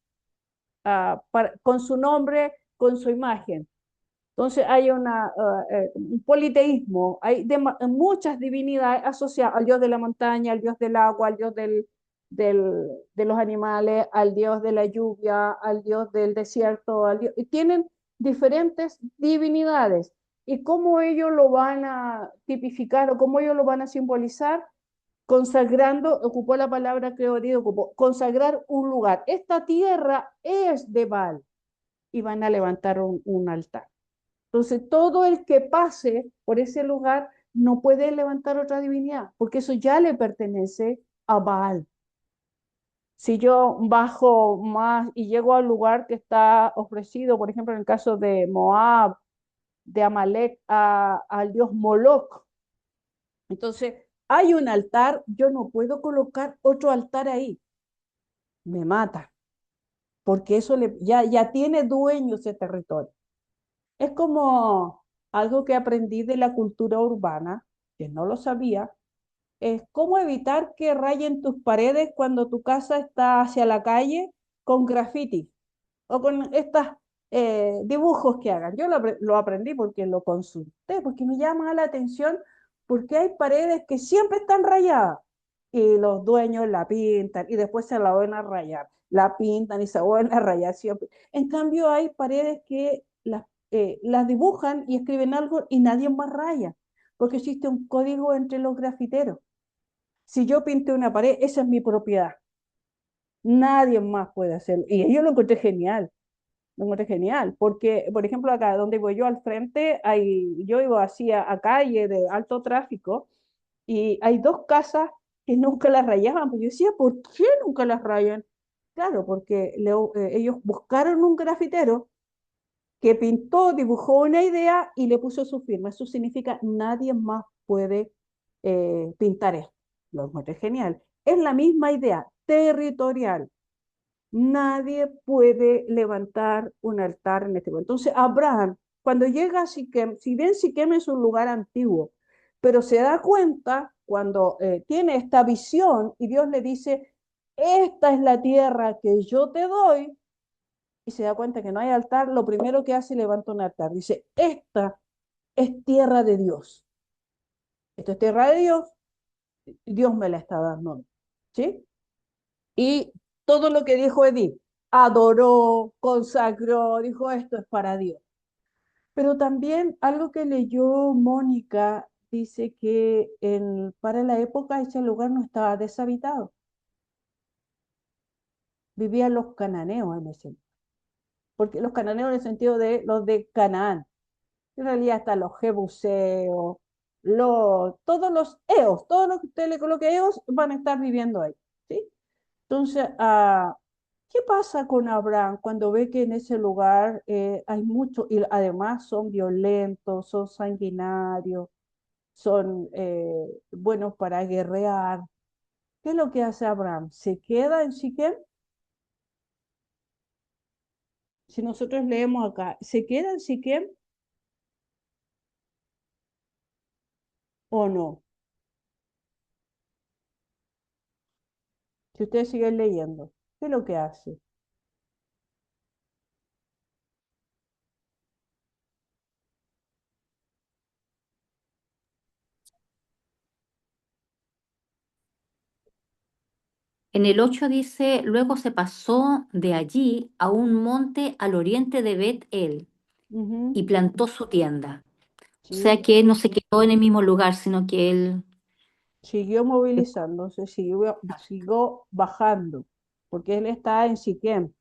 A: con su nombre, con su imagen. Entonces hay un politeísmo, hay muchas divinidades asociadas al dios de la montaña, al dios del agua, al dios de los animales, al dios de la lluvia, al dios del desierto, y tienen diferentes divinidades. ¿Y cómo ellos lo van a tipificar o cómo ellos lo van a simbolizar? Consagrando, ocupó la palabra que ocupó, consagrar un lugar. Esta tierra es de Baal y van a levantar un altar. Entonces, todo el que pase por ese lugar no puede levantar otra divinidad, porque eso ya le pertenece a Baal. Si yo bajo más y llego al lugar que está ofrecido, por ejemplo, en el caso de Moab, de Amalek, al dios Moloch, entonces hay un altar, yo no puedo colocar otro altar ahí, me mata, porque eso ya tiene dueño ese territorio. Es como algo que aprendí de la cultura urbana, que no lo sabía, es cómo evitar que rayen tus paredes cuando tu casa está hacia la calle con graffiti o con estos dibujos que hagan. Yo lo aprendí porque lo consulté, porque me llama la atención, porque hay paredes que siempre están rayadas y los dueños la pintan y después se la vuelven a rayar, la pintan y se vuelven a rayar siempre. En cambio, hay paredes que las dibujan y escriben algo y nadie más raya, porque existe un código entre los grafiteros. Si yo pinté una pared, esa es mi propiedad. Nadie más puede hacerlo. Y yo lo encontré genial. Lo encontré genial, porque, por ejemplo, acá donde voy yo al frente, yo iba así a calle de alto tráfico y hay dos casas que nunca las rayaban. Pues yo decía, ¿por qué nunca las rayan? Claro, porque ellos buscaron un grafitero que pintó, dibujó una idea y le puso su firma. Eso significa nadie más puede pintar esto. Lo encontré genial. Es la misma idea, territorial. Nadie puede levantar un altar en este momento. Entonces, Abraham, cuando llega a Siquem, si bien Siquem es un lugar antiguo, pero se da cuenta cuando tiene esta visión y Dios le dice, esta es la tierra que yo te doy, y se da cuenta que no hay altar, lo primero que hace es levanta un altar. Dice, esta es tierra de Dios. Esto es tierra de Dios, Dios me la está dando. ¿Sí? Y todo lo que dijo Edith, adoró, consagró, dijo esto es para Dios. Pero también algo que leyó Mónica dice que para la época ese lugar no estaba deshabitado. Vivían los cananeos en ese. Porque los cananeos en el sentido de los de Canaán. En realidad están los jebuseos, todos los eos, todos los que usted le coloque eos van a estar viviendo ahí. ¿Sí? Entonces, ¿qué pasa con Abraham cuando ve que en ese lugar hay mucho, y además son violentos, son sanguinarios, son buenos para guerrear? ¿Qué es lo que hace Abraham? ¿Se queda en Siquem? Si nosotros leemos acá, ¿se queda en Siquem o no? Si ustedes siguen leyendo, ¿qué es lo que hace?
B: En el 8 dice, luego se pasó de allí a un monte al oriente de Bet-El
A: Ujú,
B: y plantó su tienda. O sea
A: sí,
B: que él no se quedó en el mismo lugar, sino que él...
A: siguió movilizándose, siguió bajando, porque él está en Siquem.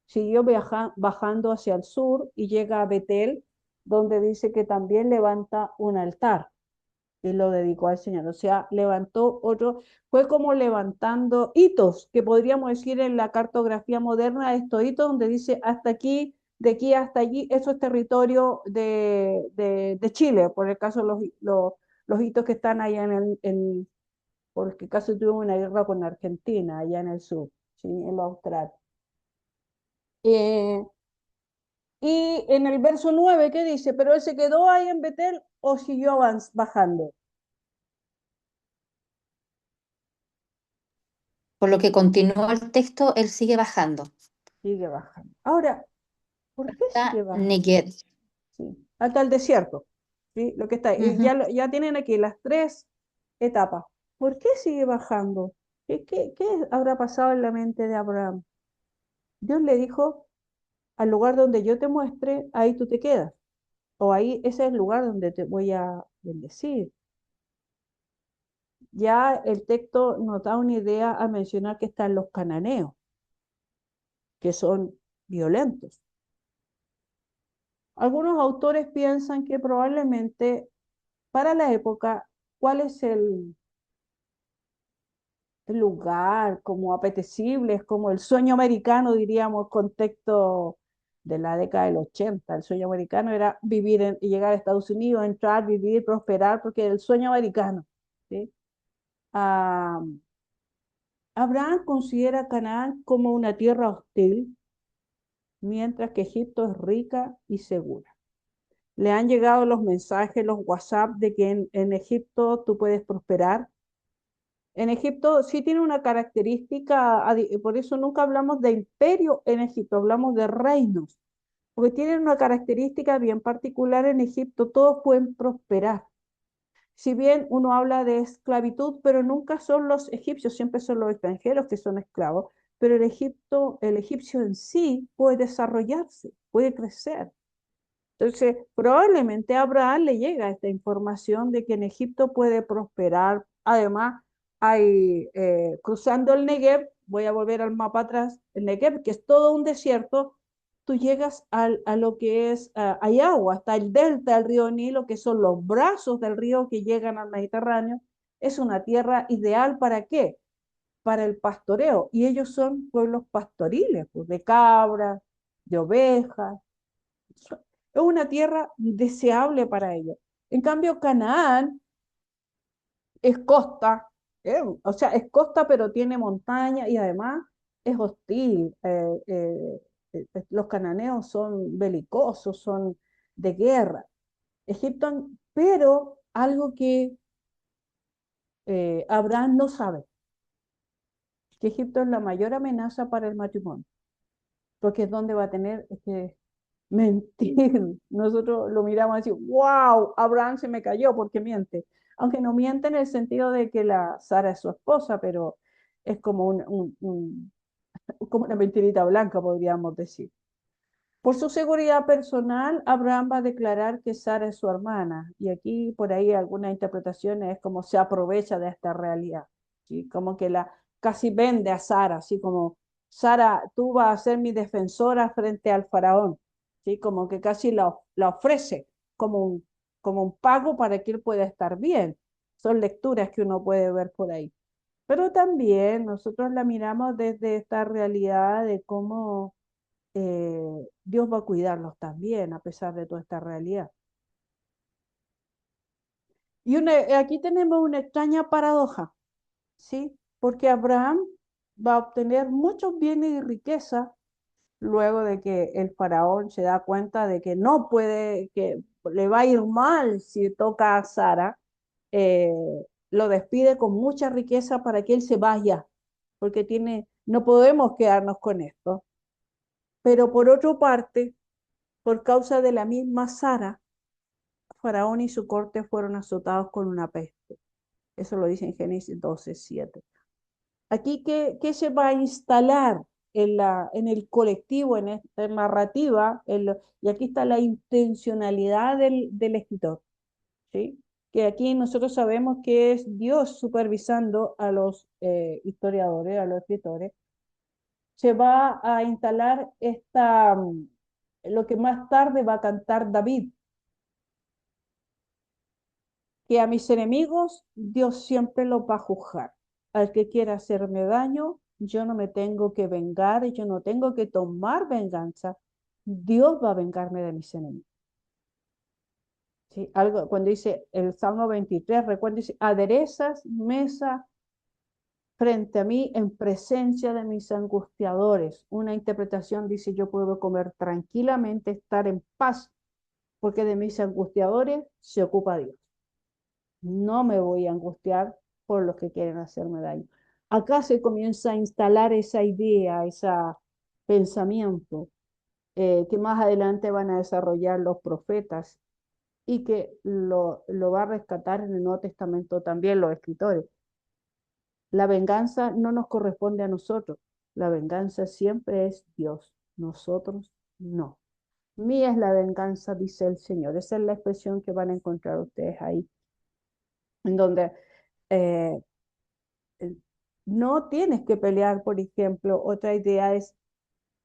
A: Siguió bajando hacia el sur y llega a Betel, donde dice que también levanta un altar y lo dedicó al Señor. O sea, levantó otro, fue como levantando hitos, que podríamos decir en la cartografía moderna, estos hitos donde dice hasta aquí, de aquí hasta allí, eso es territorio de Chile, por el caso de los hitos que están allá por el caso tuvimos una guerra con Argentina, allá en el sur, ¿sí? En lo austral. Eh, y en el verso 9, ¿qué dice? Pero él se quedó ahí en Betel o siguió bajando.
B: Por lo que continúa el texto, él sigue bajando.
A: Sigue bajando. Ahora, ¿por qué sigue
B: Está
A: bajando?
B: Negev.
A: Sí, hasta el desierto. ¿Sí? Lo que está,
B: Ujú.
A: ya tienen aquí las tres etapas. ¿Por qué sigue bajando? ¿Qué habrá pasado en la mente de Abraham? Dios le dijo, al lugar donde yo te muestre, ahí tú te quedas. O ahí, ese es el lugar donde te voy a bendecir. Ya el texto nos da una idea a mencionar que están los cananeos, que son violentos. Algunos autores piensan que probablemente para la época, ¿cuál es el lugar como apetecible? Es como el sueño americano, diríamos, contexto de la década del 80. El sueño americano era vivir y llegar a Estados Unidos, entrar, vivir, prosperar, porque era el sueño americano. ¿Sí? Ah, Abraham considera Canaán como una tierra hostil, mientras que Egipto es rica y segura. Le han llegado los mensajes, los WhatsApp de que en Egipto tú puedes prosperar. En Egipto sí tiene una característica, por eso nunca hablamos de imperio en Egipto, hablamos de reinos, porque tienen una característica bien particular en Egipto, todos pueden prosperar. Si bien uno habla de esclavitud, pero nunca son los egipcios, siempre son los extranjeros que son esclavos, pero el egipcio en sí puede desarrollarse, puede crecer. Entonces, probablemente a Abraham le llega esta información de que en Egipto puede prosperar. Además, hay, cruzando el Negev, voy a volver al mapa atrás, el Negev, que es todo un desierto, tú llegas a lo que es, hay agua, está el delta del río Nilo, que son los brazos del río que llegan al Mediterráneo. Es una tierra ideal ¿para qué? Para el pastoreo. Y ellos son pueblos pastoriles, pues, de cabras, de ovejas. Es una tierra deseable para ellos. En cambio, Canaán es costa, o sea, es costa, pero tiene montaña y además es hostil. Los cananeos son belicosos, son de guerra. Egipto, pero algo que Abraham no sabe, que Egipto es la mayor amenaza para el matrimonio, porque es donde va a tener que mentir. Nosotros lo miramos así, wow, Abraham se me cayó porque miente. Aunque no miente en el sentido de que la Sara es su esposa, pero es como como una mentirita blanca, podríamos decir. Por su seguridad personal, Abraham va a declarar que Sara es su hermana. Y aquí, por ahí, algunas interpretaciones es como se aprovecha de esta realidad. ¿Sí? Como que la casi vende a Sara, así como, Sara, tú vas a ser mi defensora frente al faraón. ¿Sí? Como que casi la ofrece como un pago para que él pueda estar bien. Son lecturas que uno puede ver por ahí. Pero también nosotros la miramos desde esta realidad de cómo Dios va a cuidarlos también, a pesar de toda esta realidad. Y aquí tenemos una extraña paradoja, ¿sí? Porque Abraham va a obtener muchos bienes y riqueza luego de que el faraón se da cuenta de que no puede, que le va a ir mal si toca a Sara, eh, lo despide con mucha riqueza para que él se vaya, porque no podemos quedarnos con esto. Pero por otra parte, por causa de la misma Sara, Faraón y su corte fueron azotados con una peste. Eso lo dice en Génesis 12:7. Aquí, ¿qué se va a instalar en el colectivo, en esta narrativa? Y aquí está la intencionalidad del escritor, ¿sí? Que aquí nosotros sabemos que es Dios supervisando a los historiadores, a los escritores. Se va a instalar lo que más tarde va a cantar David, que a mis enemigos Dios siempre los va a juzgar. Al que quiera hacerme daño, yo no me tengo que vengar, yo no tengo que tomar venganza. Dios va a vengarme de mis enemigos. ¿Sí? Algo, cuando dice el Salmo 23, recuerda, dice, aderezas mesa frente a mí en presencia de mis angustiadores. Una interpretación dice, yo puedo comer tranquilamente, estar en paz, porque de mis angustiadores se ocupa Dios. No me voy a angustiar por los que quieren hacerme daño. Acá se comienza a instalar esa idea, ese pensamiento que más adelante van a desarrollar los profetas y que lo va a rescatar en el Nuevo Testamento también los escritores. La venganza no nos corresponde a nosotros. La venganza siempre es Dios, nosotros no. Mía es la venganza, dice el Señor. Esa es la expresión que van a encontrar ustedes ahí, en donde eh, no tienes que pelear, por ejemplo. Otra idea es,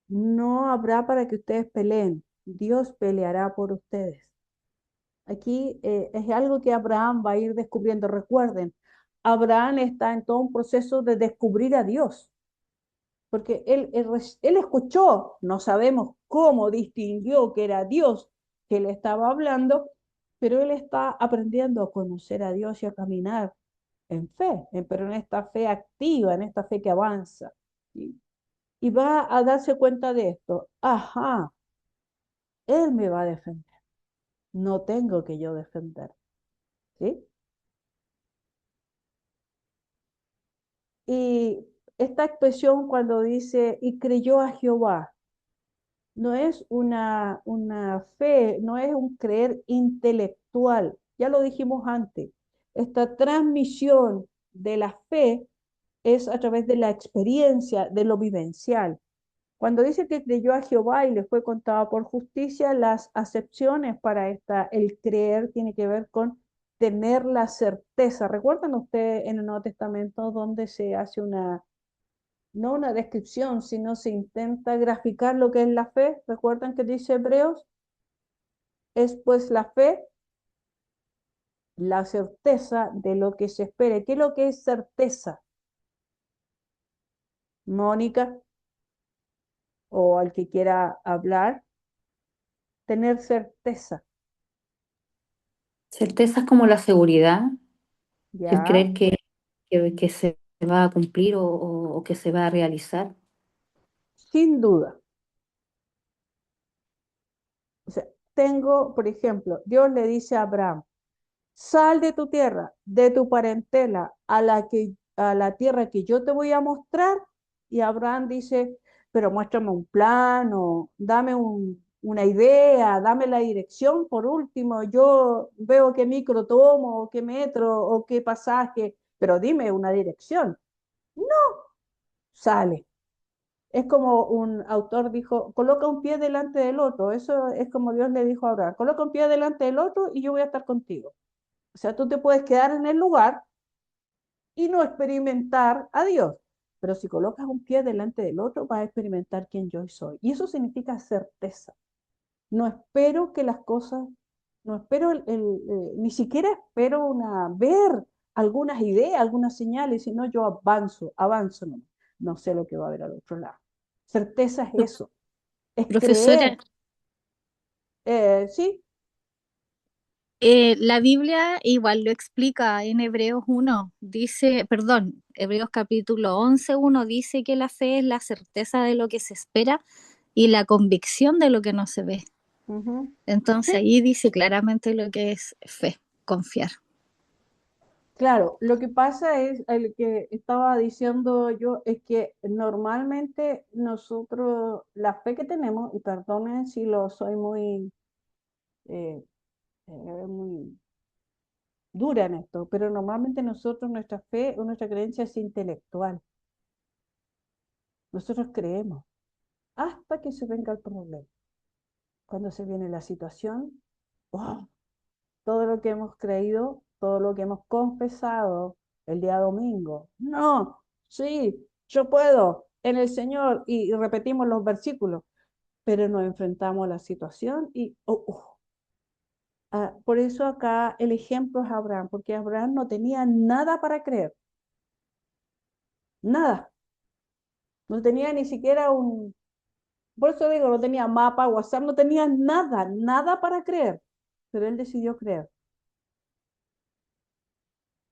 A: no habrá para que ustedes peleen, Dios peleará por ustedes. Aquí es algo que Abraham va a ir descubriendo. Recuerden, Abraham está en todo un proceso de descubrir a Dios, porque él escuchó, no sabemos cómo distinguió que era Dios que le estaba hablando, pero él está aprendiendo a conocer a Dios y a caminar en fe, pero en esta fe activa, en esta fe que avanza. ¿Sí? Y va a darse cuenta de esto. Ajá, Él me va a defender. No tengo que yo defender. ¿Sí? Y esta expresión cuando dice, y creyó a Jehová, no es una fe, no es un creer intelectual. Ya lo dijimos antes. Esta transmisión de la fe es a través de la experiencia, de lo vivencial. Cuando dice que creyó a Jehová y le fue contado por justicia, las acepciones para el creer tiene que ver con tener la certeza. ¿Recuerdan ustedes en el Nuevo Testamento donde se hace no una descripción, sino se intenta graficar lo que es la fe? ¿Recuerdan que dice Hebreos? Es pues la fe, la certeza de lo que se espera. ¿Qué es lo que es certeza? Mónica, o al que quiera hablar, tener certeza,
B: Certeza es como la seguridad, el
A: ¿ya?
B: creer que se va a cumplir o que se va a realizar.
A: Sin duda. O sea, tengo, por ejemplo, Dios le dice a Abraham, sal de tu tierra, de tu parentela, a la tierra que yo te voy a mostrar. Y Abraham dice, pero muéstrame un plano, dame una idea, dame la dirección por último. Yo veo qué micro tomo, o qué metro, o qué pasaje, pero dime una dirección. No, sale. Es como un autor dijo, coloca un pie delante del otro. Eso es como Dios le dijo a Abraham, coloca un pie delante del otro y yo voy a estar contigo. O sea, tú te puedes quedar en el lugar y no experimentar a Dios. Pero si colocas un pie delante del otro, vas a experimentar quién yo soy. Y eso significa certeza. No espero que las cosas, no espero, ni siquiera espero ver algunas ideas, algunas señales, sino yo avanzo, no, no sé lo que va a haber al otro lado. Certeza es eso, es
C: Profesora,
A: creer. Sí,
C: la Biblia igual lo explica en Hebreos 1, dice, perdón, Hebreos capítulo 11:1 dice que la fe es la certeza de lo que se espera y la convicción de lo que no se ve.
A: ujú.
C: Entonces
A: Sí,
C: ahí dice claramente lo que es fe, confiar.
A: claro, lo que pasa es, el que estaba diciendo yo, es que normalmente nosotros, la fe que tenemos, y perdonen si lo soy eh, muy dura en esto, pero normalmente nosotros, nuestra fe o nuestra creencia es intelectual. Nosotros creemos hasta que se venga el problema. Cuando se viene la situación, ¡wow! Todo lo que hemos creído, todo lo que hemos confesado el día domingo. No, sí, yo puedo en el Señor y repetimos los versículos, pero nos enfrentamos a la situación y por eso acá el ejemplo es Abraham, porque Abraham no tenía nada para creer, nada, no tenía ni siquiera por eso digo, no tenía mapa, WhatsApp, no tenía nada, nada para creer, pero él decidió creer.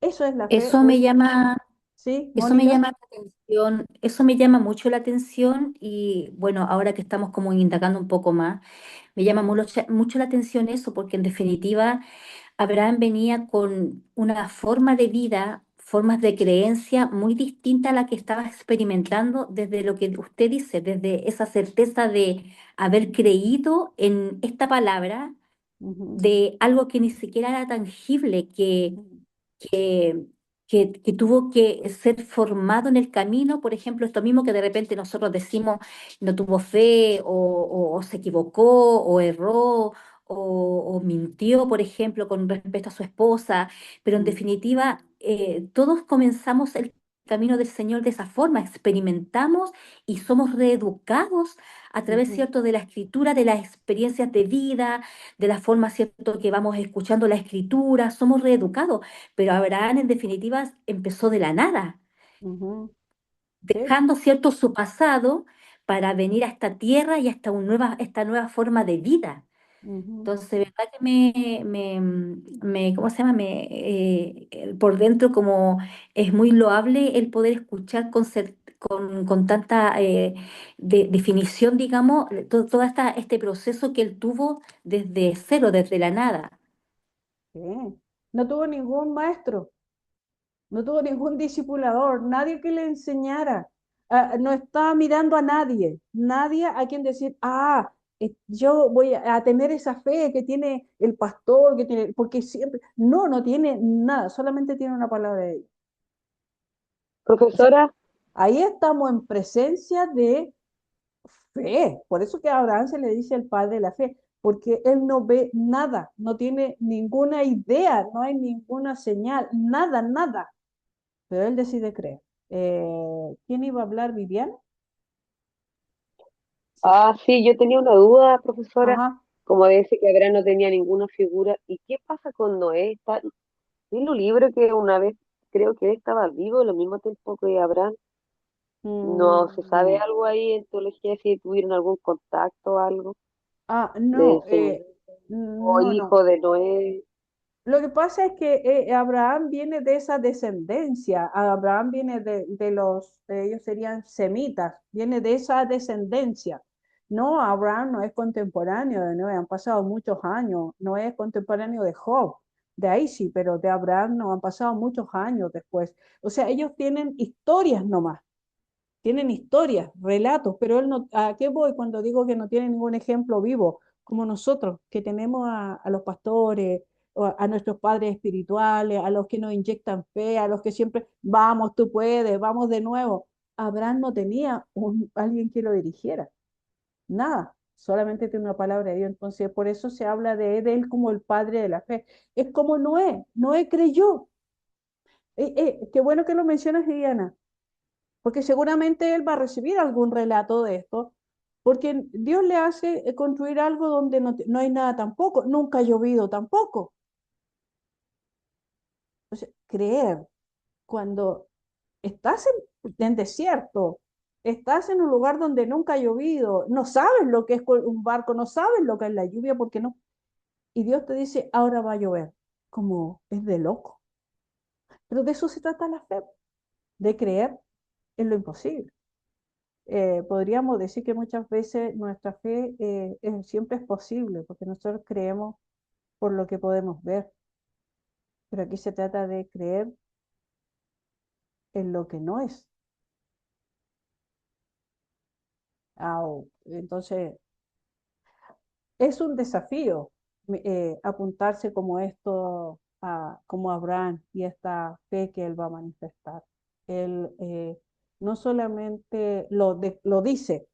A: Eso es la fe,
B: Eso me llama,
A: ¿sí,
B: eso me
A: Mónica?
B: llama la atención, eso me llama mucho la atención y bueno, ahora que estamos como indagando un poco más, me llama mucho la atención eso porque en definitiva Abraham venía con una forma de vida, formas de creencia muy distinta a la que estaba experimentando desde lo que usted dice, desde esa certeza de haber creído en esta palabra,
A: Ujú,
B: de algo que ni siquiera era tangible,
A: ujú,
B: que, que tuvo que ser formado en el camino, por ejemplo, esto mismo que de repente nosotros decimos no tuvo fe o se equivocó o erró o mintió, por ejemplo, con respecto a su esposa, pero en
A: ujú,
B: definitiva todos comenzamos el camino del Señor de esa forma, experimentamos y somos reeducados a través,
A: ujú,
B: ¿cierto?, de la escritura, de las experiencias de vida, de la forma, ¿cierto?, que vamos escuchando la escritura, somos reeducados, pero Abraham en definitiva empezó de la nada,
A: ujú. Sí,
B: dejando, ¿cierto?, su pasado para venir a esta tierra y a esta nueva forma de vida.
A: ujú,
B: Entonces, verdad que ¿cómo se llama? Por dentro como es muy loable el poder escuchar con tanta definición, digamos, todo este proceso que él tuvo desde cero, desde la nada.
A: sí. No tuvo ningún maestro, no tuvo ningún discipulador, nadie que le enseñara. No estaba mirando a nadie, nadie a quien decir, yo voy a tener esa fe que tiene el pastor, que tiene, porque siempre, no, no tiene nada, solamente tiene una palabra de Dios. O sea,
E: Profesora,
A: ahí estamos en presencia de fe. Por eso que a Abraham se le dice el padre de la fe. porque él no ve nada, no tiene ninguna idea, no hay ninguna señal, nada, nada. Pero él decide creer. ¿Quién iba a hablar, Viviana? Sí.
E: Ah, sí, yo tenía una duda, profesora,
A: Ajá.
E: como dice que Abraham no tenía ninguna figura. ¿Y qué pasa con Noé? Vi un libro que una vez creo que él estaba vivo al mismo tiempo que Abraham. ¿No se sabe
A: Mm,
E: algo ahí en teología si tuvieron algún contacto o algo de
A: no,
E: descendiente o
A: no, no.
E: hijo de Noé?
A: Lo que pasa es que Abraham viene de esa descendencia. Abraham viene de ellos serían semitas, viene de esa descendencia. No, Abraham no es contemporáneo de Noé, han pasado muchos años. No es contemporáneo de Job, de ahí sí, pero de Abraham no, han pasado muchos años después. O sea, ellos tienen historias nomás, tienen historias, relatos, pero él no, ¿a qué voy cuando digo que no tiene ningún ejemplo vivo? Como nosotros, que tenemos a los pastores, o a nuestros padres espirituales, a los que nos inyectan fe, a los que siempre, vamos, tú puedes, vamos de nuevo. Abraham no tenía alguien que lo dirigiera, nada, solamente tiene una palabra de Dios. Entonces, por eso se habla de él como el padre de la fe. Es como Noé, Noé creyó. Qué bueno que lo mencionas, Diana, porque seguramente él va a recibir algún relato de esto, porque Dios le hace construir algo donde no hay nada tampoco, nunca ha llovido tampoco. Entonces, creer cuando estás en desierto, estás en un lugar donde nunca ha llovido, no sabes lo que es un barco, no sabes lo que es la lluvia, porque no. Y Dios te dice, ahora va a llover, como es de loco. Pero de eso se trata la fe, de creer en lo imposible. Podríamos decir que muchas veces nuestra fe siempre es posible, porque nosotros creemos por lo que podemos ver, pero aquí se trata de creer en lo que no es. Entonces, es un desafío apuntarse como esto, como Abraham y esta fe que él va a manifestar. Él no solamente lo dice,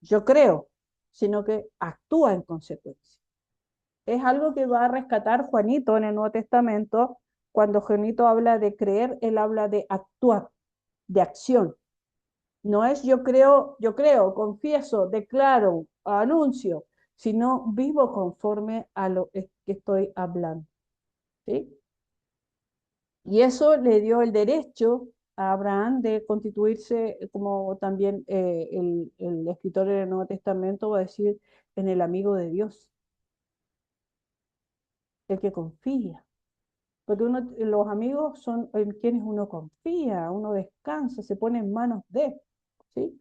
A: yo creo, sino que actúa en consecuencia. Es algo que va a rescatar Juanito en el Nuevo Testamento. Cuando Juanito habla de creer, él habla de actuar, de acción. No es yo creo, confieso, declaro, anuncio, sino vivo conforme a lo que estoy hablando. ¿Sí? Y eso le dio el derecho a Abraham de constituirse, como también el escritor del Nuevo Testamento va a decir, en el amigo de Dios, el que confía. Porque los amigos son en quienes uno confía, uno descansa, se pone en manos de, ¿sí?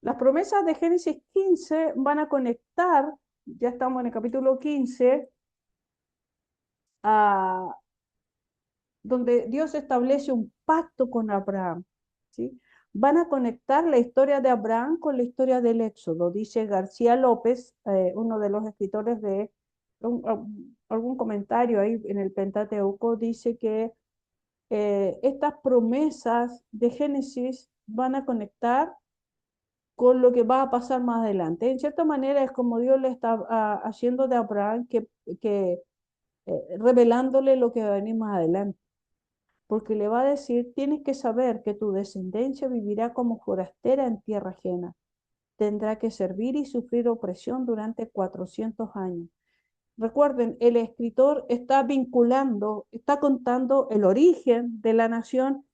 A: Las promesas de Génesis 15 van a conectar, ya estamos en el capítulo 15, a, donde Dios establece un pacto con Abraham, ¿sí? Van a conectar la historia de Abraham con la historia del Éxodo, dice García López, uno de los escritores de algún comentario ahí en el Pentateuco, dice que estas promesas de Génesis van a conectar con lo que va a pasar más adelante. En cierta manera es como Dios le está haciendo de Abraham, que revelándole lo que va a venir más adelante. Porque le va a decir, tienes que saber que tu descendencia vivirá como forastera en tierra ajena. Tendrá que servir y sufrir opresión durante 400 años. Recuerden, el escritor está vinculando, está contando el origen de la nación,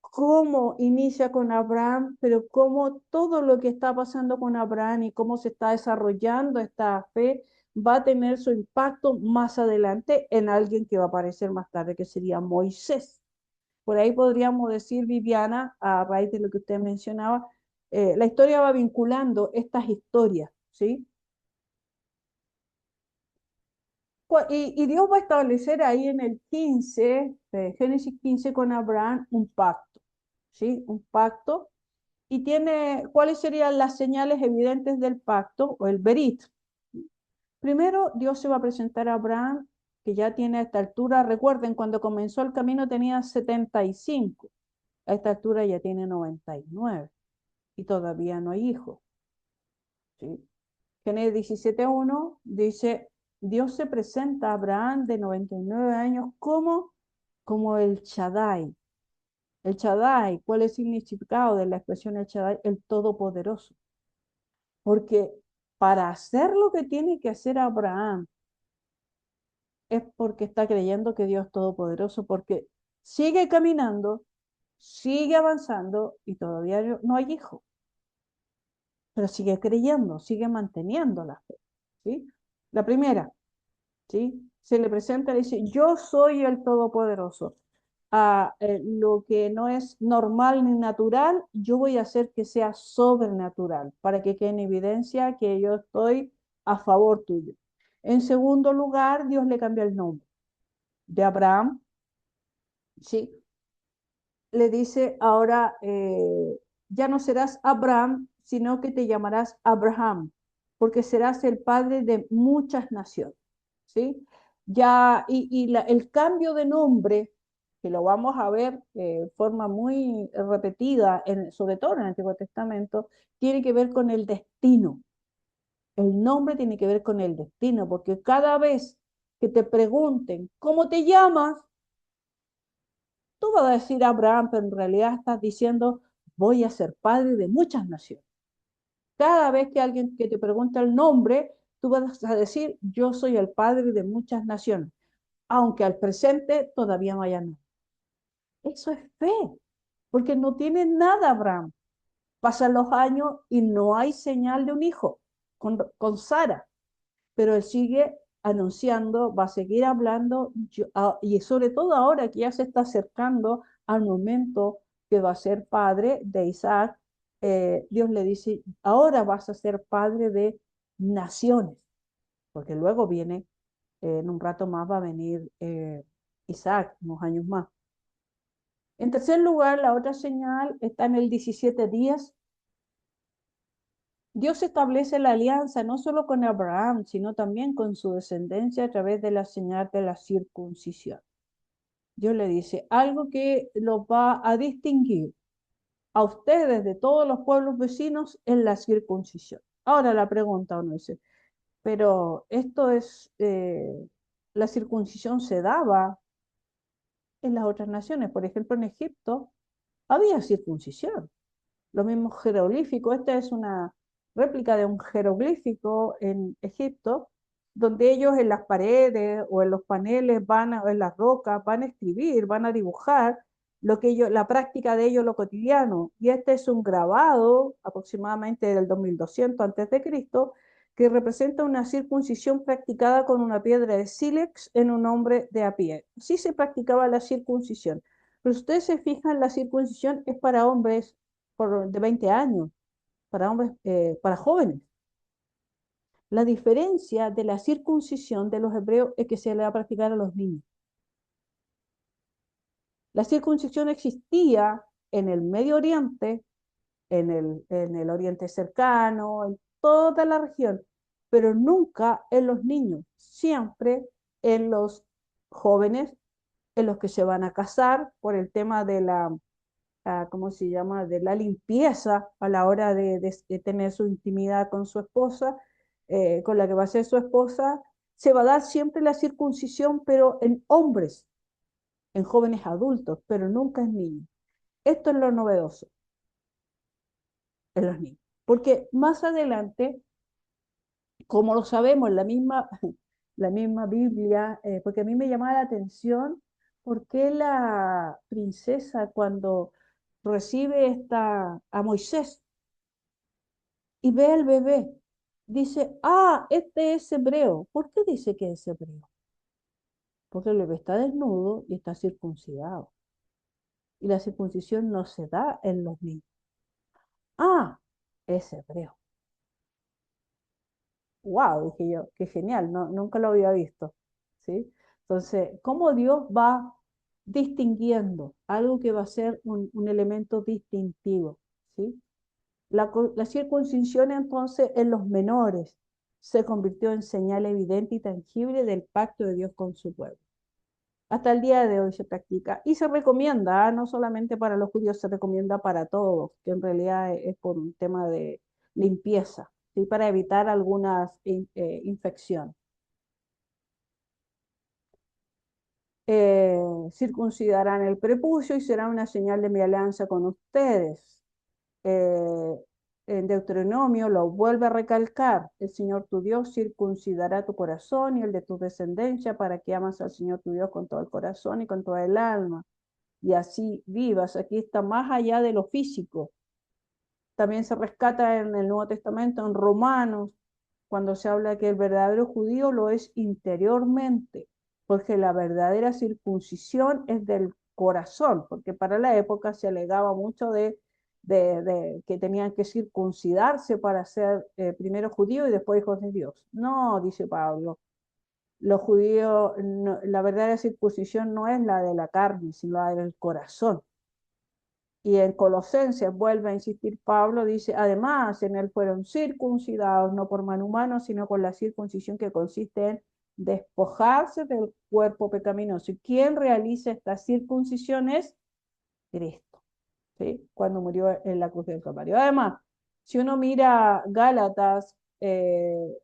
A: cómo inicia con Abraham, pero cómo todo lo que está pasando con Abraham y cómo se está desarrollando esta fe va a tener su impacto más adelante en alguien que va a aparecer más tarde, que sería Moisés. Por ahí podríamos decir, Viviana, a raíz de lo que usted mencionaba, la historia va vinculando estas historias, ¿sí? Y Dios va a establecer ahí en el 15, Génesis 15 con Abraham, un pacto, ¿sí? Un pacto. Y tiene, ¿cuáles serían las señales evidentes del pacto o el berit? Primero, Dios se va a presentar a Abraham, que ya tiene a esta altura, recuerden, cuando comenzó el camino tenía 75, a esta altura ya tiene 99 y todavía no hay hijos, ¿sí? Génesis 17:1 dice, Dios se presenta a Abraham de 99 años como el Shaddai. El Shaddai, ¿cuál es el significado de la expresión el Shaddai? El Todopoderoso. Porque para hacer lo que tiene que hacer Abraham es porque está creyendo que Dios es todopoderoso, porque sigue caminando, sigue avanzando y todavía no hay hijo, pero sigue creyendo, sigue manteniendo la fe, ¿sí? La primera, ¿sí? Se le presenta y dice, yo soy el todopoderoso. Lo que no es normal ni natural, yo voy a hacer que sea sobrenatural, para que quede en evidencia que yo estoy a favor tuyo. En segundo lugar, Dios le cambia el nombre de Abraham, ¿sí? Le dice ahora, ya no serás Abraham, sino que te llamarás Abraham, porque serás el padre de muchas naciones, ¿sí? Ya, el cambio de nombre, que lo vamos a ver de forma muy repetida, sobre todo en el Antiguo Testamento, tiene que ver con el destino. El nombre tiene que ver con el destino, porque cada vez que te pregunten, ¿cómo te llamas? Tú vas a decir Abraham, pero en realidad estás diciendo, voy a ser padre de muchas naciones. Cada vez que alguien que te pregunta el nombre, tú vas a decir, yo soy el padre de muchas naciones, aunque al presente todavía no haya nada. Eso es fe, porque no tiene nada Abraham. Pasan los años y no hay señal de un hijo con Sara, pero él sigue anunciando, va a seguir hablando, y sobre todo ahora que ya se está acercando al momento que va a ser padre de Isaac, Dios le dice, ahora vas a ser padre de naciones, porque luego viene, en un rato más va a venir Isaac, unos años más. En tercer lugar, la otra señal está en el 17 días. Dios establece la alianza no solo con Abraham, sino también con su descendencia a través de la señal de la circuncisión. Dios le dice algo que los va a distinguir a ustedes de todos los pueblos vecinos en la circuncisión. Ahora la pregunta uno dice, pero esto es, la circuncisión se daba en las otras naciones. Por ejemplo, en Egipto había circuncisión. Los mismos jeroglíficos, esta es una réplica de un jeroglífico en Egipto, donde ellos en las paredes o en los paneles o en las rocas van a escribir, van a dibujar lo que ellos, la práctica de ellos, lo cotidiano. Y este es un grabado aproximadamente del 2200 antes de Cristo, que representa una circuncisión practicada con una piedra de sílex en un hombre de a pie. Así se practicaba la circuncisión. Pero si ustedes se fijan, la circuncisión es para hombres de 20 años, para hombres, para jóvenes. La diferencia de la circuncisión de los hebreos es que se le va a practicar a los niños. La circuncisión existía en el Medio Oriente, en el Oriente cercano, en toda la región, pero nunca en los niños, siempre en los jóvenes, en los que se van a casar por el tema de la ¿cómo se llama?, de la limpieza a la hora de tener su intimidad con su esposa, con la que va a ser su esposa, se va a dar siempre la circuncisión, pero en hombres, en jóvenes adultos, pero nunca en niños. Esto es lo novedoso en los niños, porque más adelante, como lo sabemos, la misma Biblia, porque a mí me llamaba la atención por qué la princesa cuando recibe a Moisés y ve al bebé, dice, este es hebreo. ¿Por qué dice que es hebreo? Porque el bebé está desnudo y está circuncidado. Y la circuncisión no se da en los niños. Es hebreo. Wow, dije yo, qué genial, no, nunca lo había visto. ¿Sí? Entonces, ¿cómo Dios va distinguiendo algo que va a ser un elemento distintivo? ¿Sí? La circuncisión entonces en los menores se convirtió en señal evidente y tangible del pacto de Dios con su pueblo. Hasta el día de hoy se practica y se recomienda, no solamente para los judíos, se recomienda para todos, que en realidad es por un tema de limpieza, ¿sí? Para evitar algunas infecciones. Circuncidarán el prepucio y será una señal de mi alianza con ustedes. En Deuteronomio lo vuelve a recalcar: el Señor tu Dios circuncidará tu corazón y el de tu descendencia para que amas al Señor tu Dios con todo el corazón y con toda el alma, y así vivas. Aquí está más allá de lo físico. También se rescata en el Nuevo Testamento, en Romanos, cuando se habla que el verdadero judío lo es interiormente, porque la verdadera circuncisión es del corazón, porque para la época se alegaba mucho de que tenían que circuncidarse para ser primero judíos y después hijos de Dios. No, dice Pablo, los judíos, la verdadera circuncisión no es la de la carne, sino la del corazón. Y en Colosenses vuelve a insistir Pablo, dice: además en él fueron circuncidados, no por mano humana, sino con la circuncisión que consiste en despojarse del cuerpo pecaminoso. ¿Y quién realiza esta circuncisión? Es Cristo, ¿sí? Cuando murió en la cruz del Calvario. Además, si uno mira Gálatas, y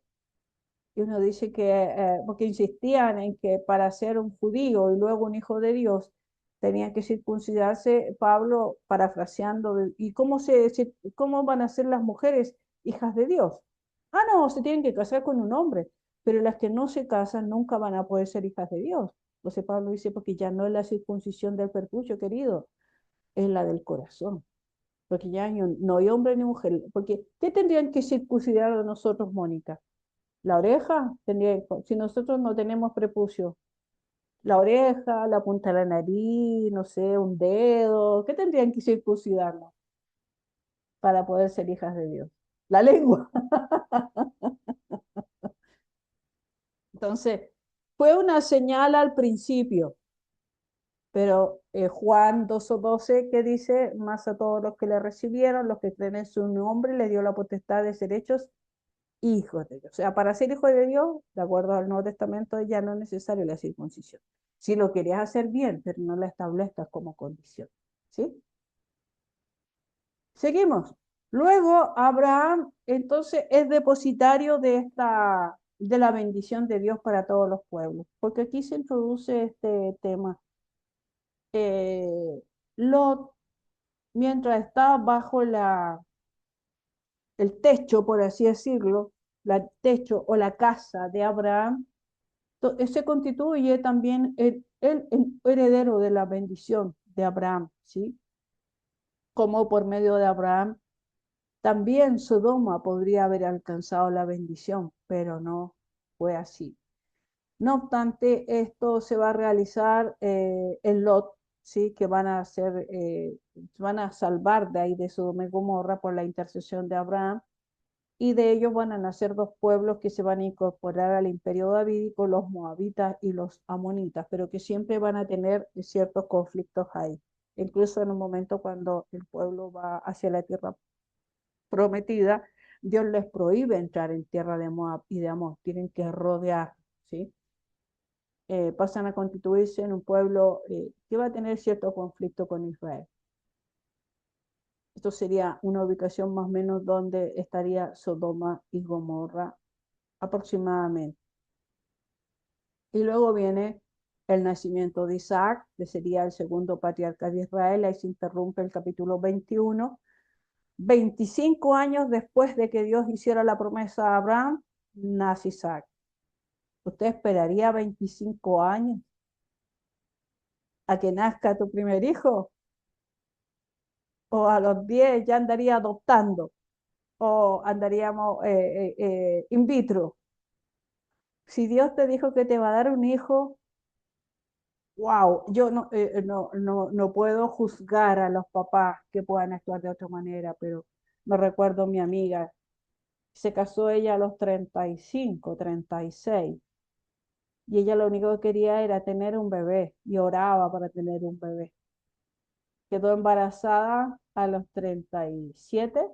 A: uno dice que, porque insistían en que para ser un judío y luego un hijo de Dios, tenían que circuncidarse. Pablo, parafraseando, ¿y cómo van a ser las mujeres hijas de Dios? Ah, no, se tienen que casar con un hombre, pero las que no se casan nunca van a poder ser hijas de Dios. Entonces Pablo dice: porque ya no es la circuncisión del perjuicio, querido, es la del corazón. Porque ya no hay hombre ni mujer. Porque, ¿qué tendrían que circuncidar a nosotros, Mónica? La oreja, si nosotros no tenemos prepucio, la oreja, la punta de la nariz, no sé, un dedo, ¿qué tendrían que circuncidarnos para poder ser hijas de Dios? La lengua. Entonces, fue una señal al principio, pero Juan 2:12, que dice: más a todos los que le recibieron, los que creen en su nombre, le dio la potestad de ser hechos hijos de Dios. O sea, para ser hijo de Dios, de acuerdo al Nuevo Testamento, ya no es necesario la circuncisión. Si lo querías hacer bien, pero no la establezcas como condición. ¿Sí? Seguimos. Luego, Abraham entonces es depositario de la bendición de Dios para todos los pueblos, porque aquí se introduce este tema. Lot, mientras está bajo el techo, por así decirlo, el techo o la casa de Abraham, se constituye también el heredero de la bendición de Abraham, ¿sí? Como por medio de Abraham, también Sodoma podría haber alcanzado la bendición, pero no fue así. No obstante, esto se va a realizar en Lot, ¿sí? Que van a salvar de ahí de Sodoma y Gomorra por la intercesión de Abraham, y de ellos van a nacer dos pueblos que se van a incorporar al imperio davídico: los moabitas y los amonitas, pero que siempre van a tener ciertos conflictos ahí. Incluso en un momento cuando el pueblo va hacia la tierra prometida, Dios les prohíbe entrar en tierra de Moab y de Amón, tienen que rodear, ¿sí? Pasan a constituirse en un pueblo que va a tener cierto conflicto con Israel. Esto sería una ubicación más o menos donde estaría Sodoma y Gomorra aproximadamente. Y luego viene el nacimiento de Isaac, que sería el segundo patriarca de Israel. Ahí se interrumpe el capítulo 21. 25 años después de que Dios hiciera la promesa a Abraham, nace Isaac. ¿Usted esperaría 25 años a que nazca tu primer hijo? ¿O a los 10 ya andaría adoptando? ¿O andaríamos in vitro? Si Dios te dijo que te va a dar un hijo, wow, yo no puedo juzgar a los papás que puedan actuar de otra manera, pero me recuerdo a mi amiga, se casó ella a los 35, 36, y ella lo único que quería era tener un bebé y oraba para tener un bebé. Quedó embarazada a los 37,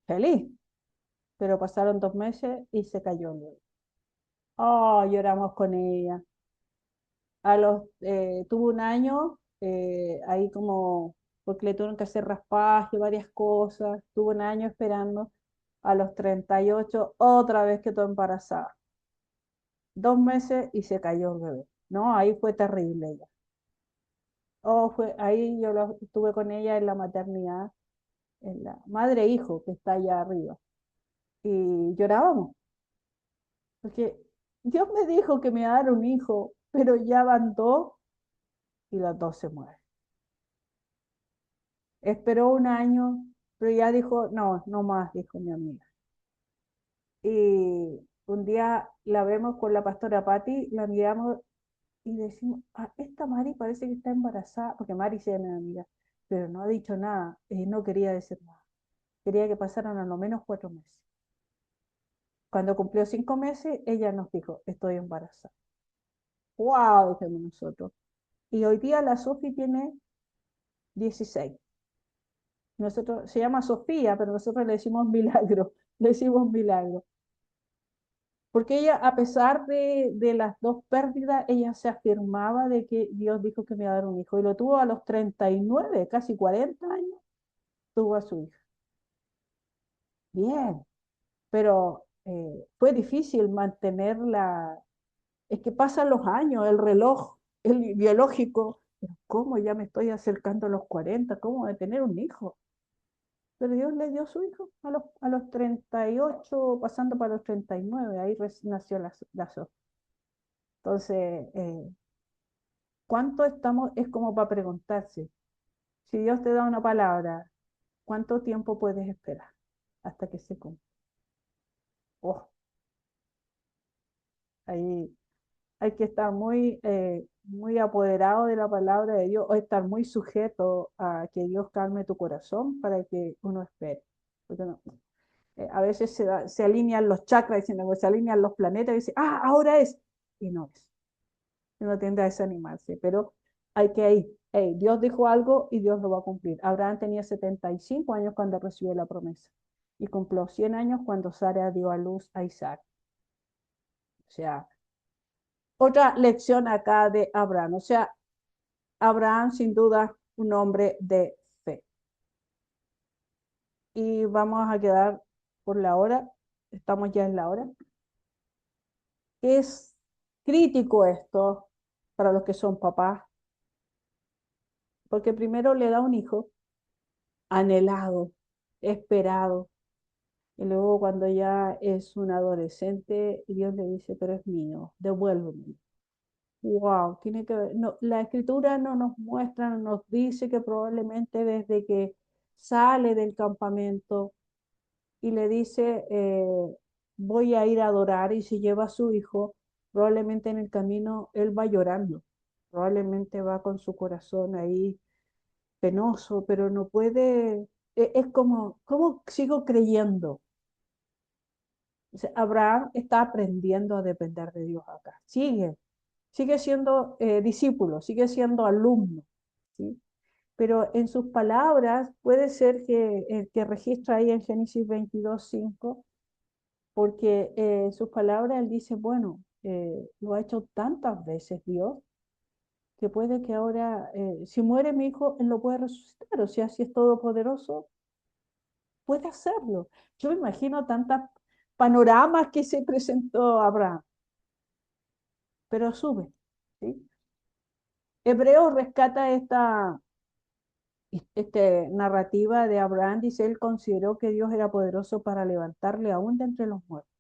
A: feliz, pero pasaron 2 meses y se cayó luego. Oh, lloramos con ella. Tuvo un año, ahí como, porque le tuvieron que hacer raspaje, varias cosas, tuvo un año esperando, A los 38 otra vez quedó embarazada. 2 meses y se cayó el bebé. No, ahí fue terrible ella. Oh, ahí estuve con ella en la maternidad, en la madre e hijo que está allá arriba. Y llorábamos, porque Dios me dijo que me iba a dar un hijo, pero ya van dos y los dos se mueren. Esperó un año, pero ya dijo, no, no más, dijo mi amiga. Y un día la vemos con la pastora Patti, la miramos y decimos, esta Mari parece que está embarazada, porque Mari se llama mi amiga, pero no ha dicho nada, no quería decir nada. Quería que pasaran a lo menos 4 meses. Cuando cumplió 5 meses, ella nos dijo, estoy embarazada. ¡Wow! Dijimos nosotros. Y hoy día la Sofi tiene 16. Nosotros, se llama Sofía, pero nosotros le decimos milagro, le decimos milagro. Porque ella, a pesar de las dos pérdidas, ella se afirmaba de que Dios dijo que me iba a dar un hijo. Y lo tuvo a los 39, casi 40 años, tuvo a su hija. Bien, pero fue difícil mantenerla. Es que pasan los años, el reloj, el biológico. Pero ¿cómo ya me estoy acercando a los 40? ¿Cómo de tener un hijo? Pero Dios le dio su hijo a los 38, pasando para los 39. Ahí nació la Sofía. Entonces, ¿cuánto estamos? Es como para preguntarse, si Dios te da una palabra, ¿cuánto tiempo puedes esperar hasta que se cumpla? Oh, ahí hay que estar muy apoderado de la palabra de Dios o estar muy sujeto a que Dios calme tu corazón para que uno espere. Porque a veces se alinean los chakras, diciendo, se alinean los planetas y dice, ahora es, y no es. Uno tiende a desanimarse, pero hay que ir. Hey, Dios dijo algo y Dios lo va a cumplir. Abraham tenía 75 años cuando recibió la promesa y cumplió 100 años cuando Sara dio a luz a Isaac. O sea, otra lección acá de Abraham. O sea, Abraham sin duda un hombre de fe. Y vamos a quedar por la hora. Estamos ya en la hora. Es crítico esto para los que son papás, porque primero le da un hijo anhelado, esperado, y luego cuando ya es un adolescente, Dios le dice, pero es mío, devuélveme. Wow, tiene que ver. No, la escritura no nos muestra, no nos dice que probablemente desde que sale del campamento y le dice, voy a ir a adorar y se lleva a su hijo, probablemente en el camino él va llorando, probablemente va con su corazón ahí penoso, pero no puede, es como, ¿cómo sigo creyendo? O sea, Abraham está aprendiendo a depender de Dios acá, sigue siendo discípulo, sigue siendo alumno, ¿sí? Pero en sus palabras puede ser que el que registra ahí en Génesis 22:5, porque en sus palabras él dice, bueno, lo ha hecho tantas veces Dios, que puede que ahora, si muere mi hijo, él lo puede resucitar, o sea, si es todopoderoso, puede hacerlo. Yo me imagino tantas panoramas que se presentó Abraham, pero sube, ¿sí? Hebreo rescata narrativa de Abraham, dice, él consideró que Dios era poderoso para levantarle aún de entre los muertos.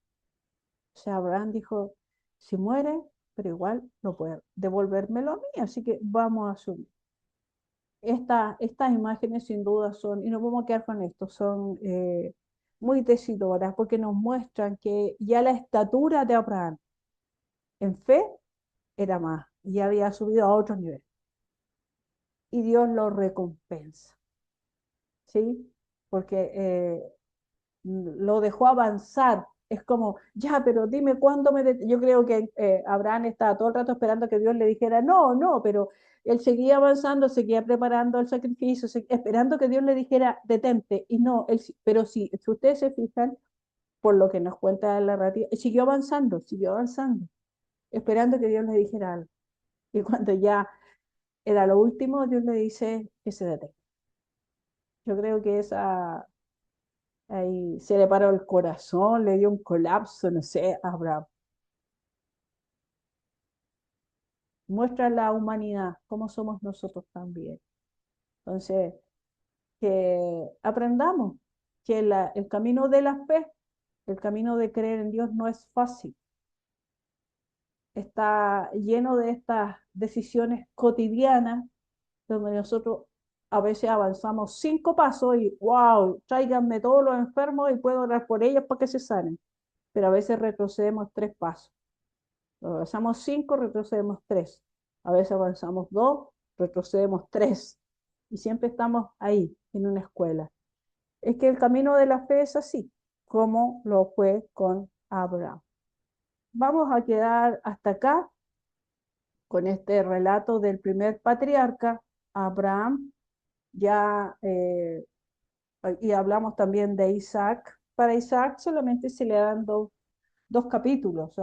A: O sea, Abraham dijo, si muere, pero igual no puede devolvérmelo a mí, así que vamos a asumir. Estas imágenes sin duda son, y no podemos quedar con esto, son muy decidoras porque nos muestran que ya la estatura de Abraham en fe era más, y había subido a otro nivel. Y Dios lo recompensa, ¿sí? Porque lo dejó avanzar. Es como, ya, pero dime cuándo Yo creo que Abraham estaba todo el rato esperando que Dios le dijera, no, no, pero él seguía avanzando, seguía preparando el sacrificio, esperando que Dios le dijera, detente. Y no, pero si ustedes se fijan, por lo que nos cuenta la narrativa, siguió avanzando, esperando que Dios le dijera algo. Y cuando ya era lo último, Dios le dice que se detenga. Yo creo que ahí se le paró el corazón, le dio un colapso, no sé, Abraham. Muestra la humanidad, cómo somos nosotros también. Entonces, que aprendamos que el camino de la fe, el camino de creer en Dios no es fácil. Está lleno de estas decisiones cotidianas donde nosotros a veces avanzamos 5 pasos y wow, tráiganme todos los enfermos y puedo orar por ellos para que se sanen. Pero a veces retrocedemos 3 pasos. Avanzamos 5, retrocedemos 3. A veces avanzamos 2, retrocedemos 3. Y siempre estamos ahí, en una escuela. Es que el camino de la fe es así, como lo fue con Abraham. Vamos a quedar hasta acá con este relato del primer patriarca, Abraham. Ya, y hablamos también de Isaac. Para Isaac solamente se le dan dos capítulos.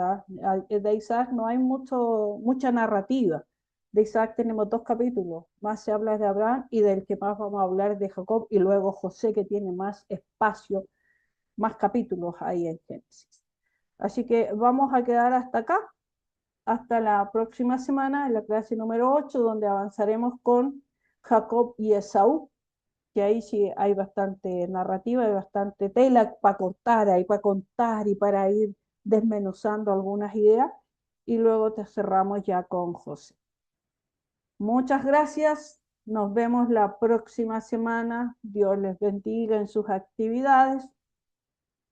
A: De Isaac no hay mucha narrativa. De Isaac tenemos 2 capítulos. Más se habla de Abraham y del que más vamos a hablar de Jacob y luego José, que tiene más espacio, más capítulos ahí en Génesis. Así que vamos a quedar hasta acá, hasta la próxima semana, en la clase número 8, donde avanzaremos con Jacob y Esaú, que ahí sí hay bastante narrativa, hay bastante tela para cortar, ahí para contar y para ir desmenuzando algunas ideas, y luego te cerramos ya con José. Muchas gracias, nos vemos la próxima semana, Dios les bendiga en sus actividades.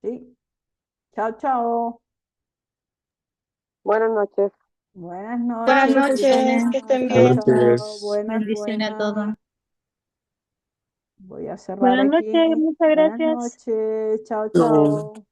A: ¿Sí? Chao, chao.
E: Buenas noches.
A: Buenas
C: Buenas
A: noches.
C: noches,
A: Chao,
C: que estén
A: chao,
C: bien.
A: chao. Buenas,
C: Bendiciones a todos.
A: buenas. Voy a cerrar
F: Buenas noches,
A: aquí.
F: muchas
A: Buenas
F: gracias.
A: noches. Chao, chao.